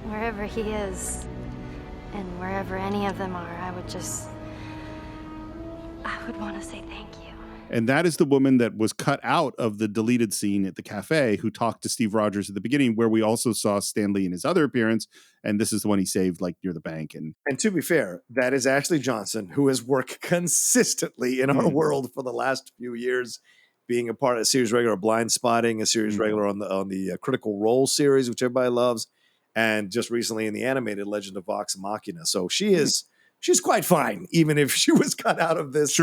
Wherever he is, and wherever any of them are, I would want to say thank you. And that is the woman that was cut out of the deleted scene at the cafe who talked to Steve Rogers at the beginning, where we also saw Stan Lee in his other appearance. And this is the one he saved near the bank. And to be fair, that is Ashley Johnson, who has worked consistently in our world for the last few years, being a part of a series regular Blind Spotting, a series regular on the Critical Role series, which everybody loves, and just recently in the animated Legend of Vox Machina. So she's quite fine, even if she was cut out of this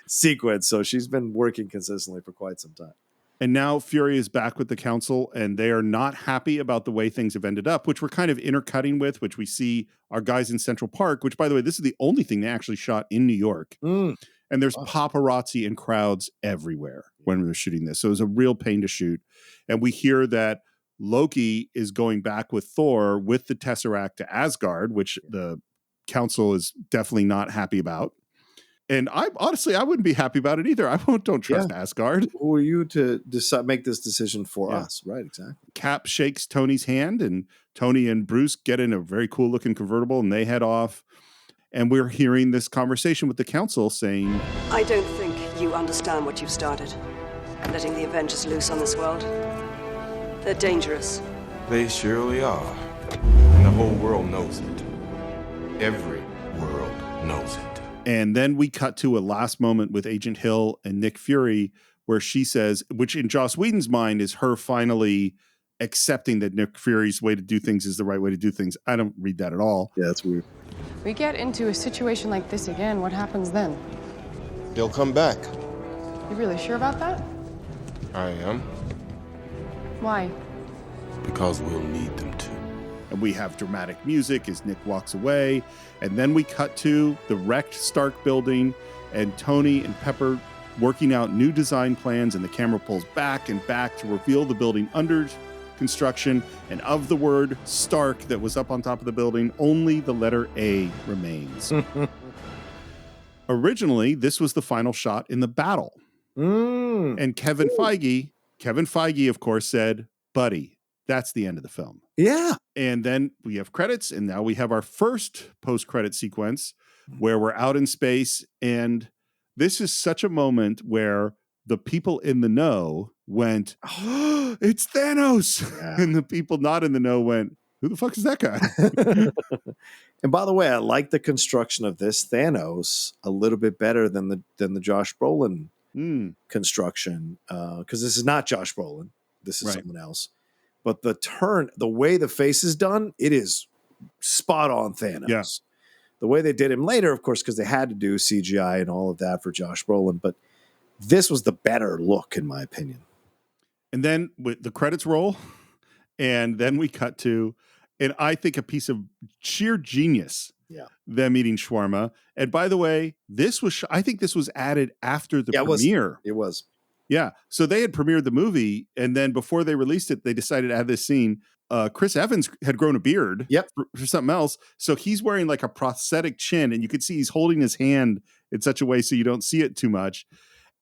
sequence. So she's been working consistently for quite some time. And now Fury is back with the council, and they are not happy about the way things have ended up, which we're kind of intercutting with, which we see our guys in Central Park, which, by the way, this is the only thing they actually shot in New York. And there's paparazzi and crowds everywhere when they're shooting this. So it was a real pain to shoot. And we hear that Loki is going back with Thor with the Tesseract to Asgard, which the council is definitely not happy about. And I wouldn't be happy about it either. Don't trust Asgard. Who are you to make this decision for us? Right, exactly. Cap shakes Tony's hand, and Tony and Bruce get in a very cool looking convertible, and they head off. And we're hearing this conversation with the council saying, I don't think you understand what you've started. Letting the Avengers loose on this world. They're dangerous. They surely are. And the whole world knows it. Every world knows it. And then we cut to a last moment with Agent Hill and Nick Fury, where she says, which in Joss Whedon's mind is her finally accepting that Nick Fury's way to do things is the right way to do things. I don't read that at all. Yeah, that's weird. We get into a situation like this again, what happens then? They'll come back. You really sure about that? I am. Why? Because we'll need them to. And we have dramatic music as Nick walks away. And then we cut to the wrecked Stark building and Tony and Pepper working out new design plans. And the camera pulls back and back to reveal the building under construction. And of the word Stark that was up on top of the building, only the letter A remains. Originally, this was the final shot in the battle. And Kevin Feige, of course, said, buddy, that's the end of the film. Yeah. And then we have credits, and now we have our first post-credit sequence where we're out in space. And this is such a moment where the people in the know went, oh, it's Thanos. Yeah. And the people not in the know went, who the fuck is that guy? And by the way, I like the construction of this Thanos a little bit better than the Josh Brolin construction, because this is not Josh Brolin. This is someone else. But the way the face is done, it is spot on Thanos. Yeah. The way they did him later, of course, because they had to do CGI and all of that for Josh Brolin, but this was the better look, in my opinion. And then the credits roll, and then we cut to, and I think a piece of sheer genius. Yeah, them eating shawarma. And by the way, I think this was added after the premiere. It was. Yeah. So they had premiered the movie, and then before they released it, they decided to add this scene. Chris Evans had grown a beard for something else. So he's wearing like a prosthetic chin, and you can see he's holding his hand in such a way so you don't see it too much.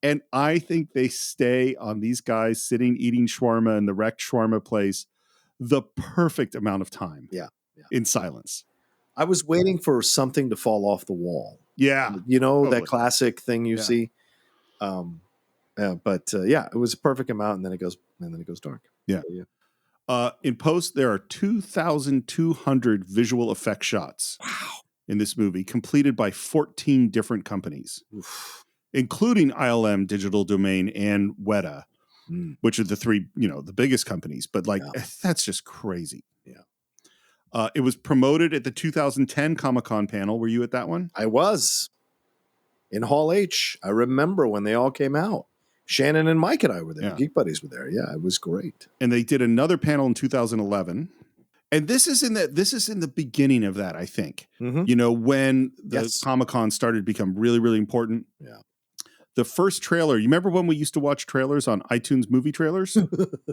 And I think they stay on these guys sitting, eating shawarma in the wrecked shawarma place the perfect amount of time. Yeah. In silence. I was waiting for something to fall off the wall. Yeah. You know, that classic thing you see. But it was a perfect amount, and then it goes dark. Yeah. So, in post, there are 2,200 visual effect shots in this movie, completed by 14 different companies, including ILM, Digital Domain, and Weta, which are the three, the biggest companies. But that's just crazy. Yeah. It was promoted at the 2010 Comic-Con panel. Were you at that one? I was in Hall H. I remember when they all came out. Shannon and Mike and I were there. Yeah. Geek Buddies were there. Yeah, it was great. And they did another panel in 2011. And this is in the beginning of that, I think. Mm-hmm. When the Comic-Con started to become really, really important. Yeah. The first trailer, you remember when we used to watch trailers on iTunes movie trailers?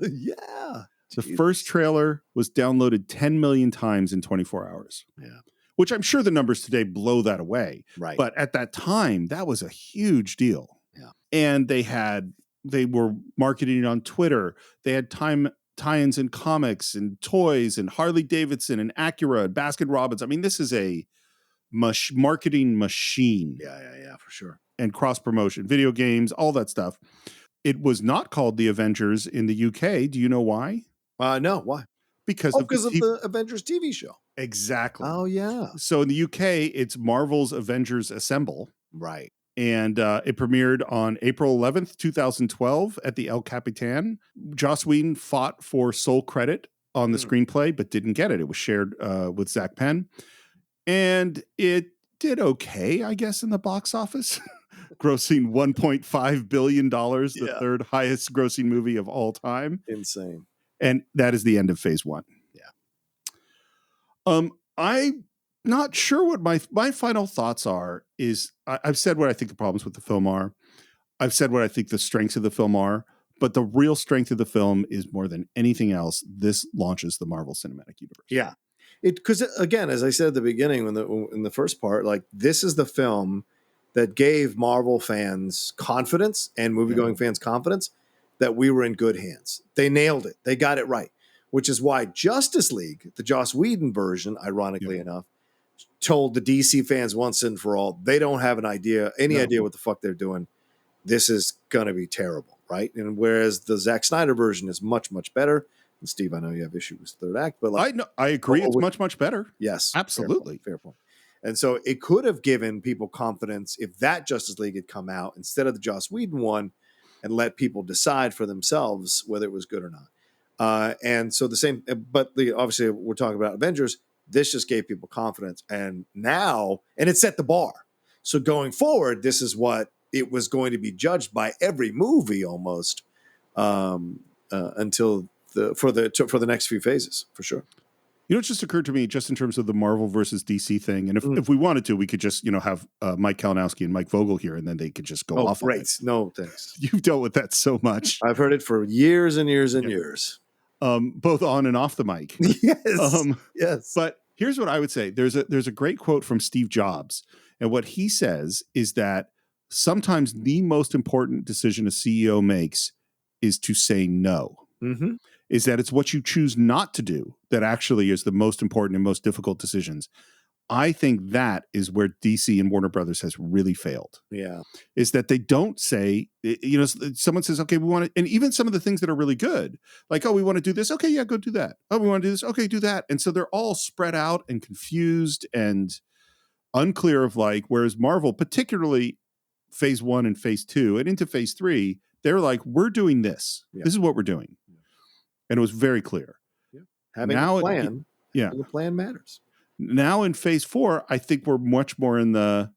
Yeah. The first trailer was downloaded 10 million times in 24 hours. Yeah. Which I'm sure the numbers today blow that away. Right. But at that time, that was a huge deal. Yeah. And they were marketing it on Twitter. They had tie-ins in comics and toys and Harley Davidson and Acura and Baskin Robbins. I mean, this is a marketing machine. Yeah, for sure. And cross-promotion, video games, all that stuff. It was not called The Avengers in the UK. Do you know why? No, why? Because of the Avengers TV show. Exactly. Oh, yeah. So in the UK, it's Marvel's Avengers Assemble. Right. And it premiered on April 11th, 2012 at the El Capitan. Joss Whedon fought for sole credit on the screenplay, but didn't get it. It was shared with Zach Penn. And it did okay, I guess, in the box office. Grossing $1.5 billion, the third highest grossing movie of all time. Insane. And that is the end of phase one. Yeah. I'm not sure what my final thoughts are. I've said what I think the problems with the film are. I've said what I think the strengths of the film are. But the real strength of the film is, more than anything else, this launches the Marvel Cinematic Universe. Yeah. Because, again, as I said at the beginning, in the first part, like, this is the film that gave Marvel fans confidence and movie-going fans confidence that we were in good hands. They nailed it. They got it right, which is why Justice League, the Joss Whedon version, ironically enough, told the DC fans once and for all, they don't have any idea what the fuck they're doing. This is going to be terrible, right? And whereas the Zack Snyder version is much, much better. And Steve, I know you have issues with the third act, but I agree. It's much, much better. Yes. Absolutely. Fair point. And so it could have given people confidence if that Justice League had come out instead of the Joss Whedon one and let people decide for themselves whether it was good or not. And so the same, but obviously we're talking about Avengers. This just gave people confidence. And it set the bar. So going forward, this is what it was going to be judged by every movie almost until for the next few phases, for sure. You know, it just occurred to me, just in terms of the Marvel versus DC thing, and if we wanted to, we could just have Mike Kalinowski and Mike Vogel here, and then they could just go off. Great! On it. No, thanks. You've dealt with that so much. I've heard it for years and years and years, both on and off the mic. Yes, yes. But here's what I would say: there's a great quote from Steve Jobs, and what he says is that sometimes the most important decision a CEO makes is to say no. Mm-hmm. Is that it's what you choose not to do that actually is the most important and most difficult decisions. I think that is where DC and Warner Brothers has really failed. Yeah. Is that they don't say, someone says, okay, we want to, and even some of the things that are really good, like, oh, we want to do this. Okay, yeah, go do that. Oh, we want to do this. Okay, do that. And so they're all spread out and confused and unclear of like, whereas Marvel, particularly phase 1 and phase 2 and into phase 3, they're like, we're doing this. Yeah. This is what we're doing. Yeah. And it was very clear. Yeah. Having a plan. Yeah. The plan matters. Now in phase 4, I think we're much more in the,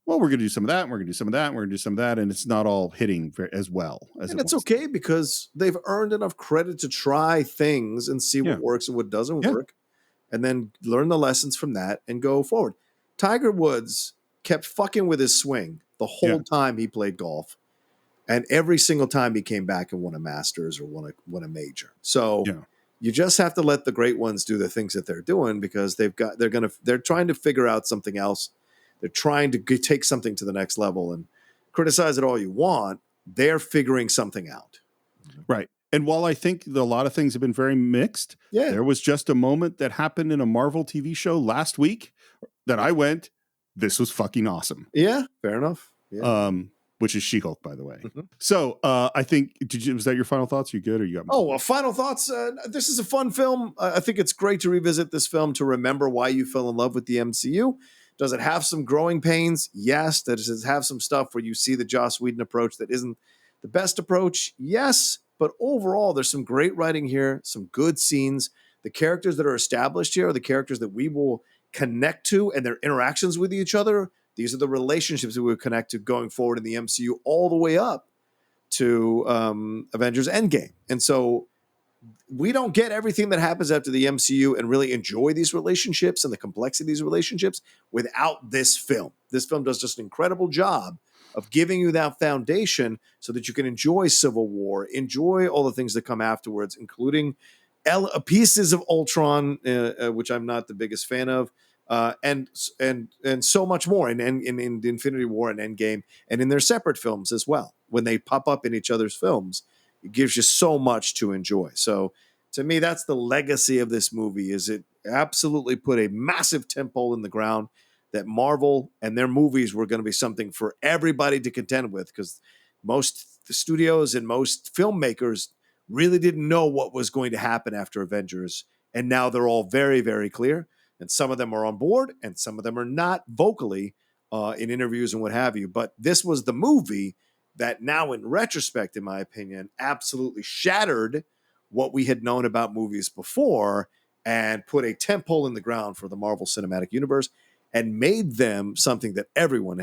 well, we're going to do some of that, and we're going to do some of that, and we're going to do some of that, and it's not all hitting as well as and it's okay because they've earned enough credit to try things and see what works and what doesn't work, and then learn the lessons from that and go forward. Tiger Woods kept fucking with his swing the whole time he played golf, and every single time he came back and won a Masters or won a major. So you just have to let the great ones do the things that they're doing because they're trying to figure out something else. They're trying to take something to the next level, and criticize it all you want. They're figuring something out. Right. And while I think a lot of things have been very mixed, there was just a moment that happened in a Marvel TV show last week that I went, this was fucking awesome. Yeah, fair enough. Yeah. Which is She-Hulk, by the way. Mm-hmm. So I think, was that your final thoughts? You good or you got more? Oh, well, final thoughts. This is a fun film. I think it's great to revisit this film to remember why you fell in love with the MCU. Does it have some growing pains? Yes. Does it have some stuff where you see the Joss Whedon approach that isn't the best approach? Yes. But overall, there's some great writing here, some good scenes. The characters that are established here are the characters that we will connect to and their interactions with each other. These are the relationships that we will connect to going forward in the MCU all the way up to Avengers Endgame. And so we don't get everything that happens after the MCU and really enjoy these relationships and the complexity of these relationships without this film. This film does just an incredible job of giving you that foundation so that you can enjoy Civil War, enjoy all the things that come afterwards, including pieces of Ultron, which I'm not the biggest fan of, and so much more in Infinity War and Endgame and in their separate films as well. When they pop up in each other's films, it gives you so much to enjoy. So to me, that's the legacy of this movie, is it absolutely put a massive temple in the ground that Marvel and their movies were going to be something for everybody to contend with, because most the studios and most filmmakers really didn't know what was going to happen after Avengers. And now they're all very, very clear. And some of them are on board and some of them are not vocally in interviews and what have you. But this was the movie that now in retrospect, in my opinion, absolutely shattered what we had known about movies before and put a temple in the ground for the Marvel Cinematic Universe and made them something that everyone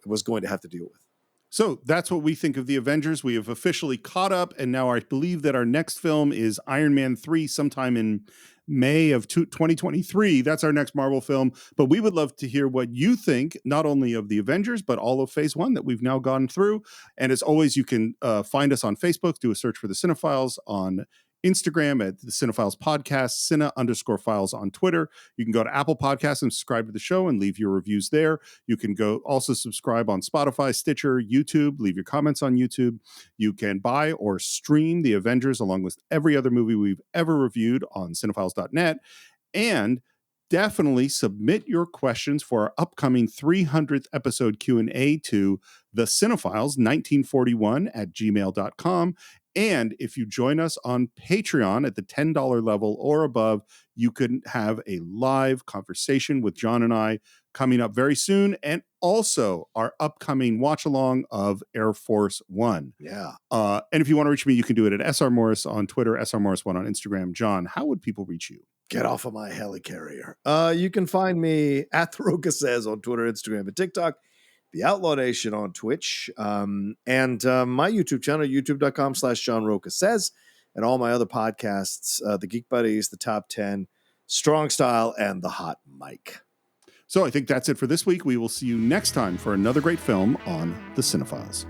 was going to have to deal with. So that's what we think of the Avengers. We have officially caught up, and now I believe that our next film is Iron Man 3 sometime in May of 2023. That's our next Marvel film. But we would love to hear what you think, not only of the Avengers, but all of Phase 1 that we've now gone through. And as always, you can find us on Facebook, do a search for the Cine-Files, on Instagram at the Cine-Files Podcast, Cine_Files on Twitter. You can go to Apple Podcasts and subscribe to the show and leave your reviews there. You can go also subscribe on Spotify, Stitcher, YouTube, leave your comments on YouTube. You can buy or stream The Avengers along with every other movie we've ever reviewed on cinephiles.net. And definitely submit your questions for our upcoming 300th episode Q&A to the Cine-Files 1941 at gmail.com. And if you join us on Patreon at the $10 level or above, you can have a live conversation with John and I coming up very soon. And also our upcoming watch along of Air Force One. Yeah. And if you want to reach me, you can do it at SR Morris on Twitter, SR Morris1 on Instagram. John, how would people reach you? Get off of my helicarrier. You can find me at The Roca Says on Twitter, Instagram, and TikTok. The Outlaw Nation on Twitch, and my YouTube channel, youtube.com/John Roca Says, and all my other podcasts, The Geek Buddies, The Top 10, Strong Style, and The Hot Mic. So I think that's it for this week. We will see you next time for another great film on The Cine-Files.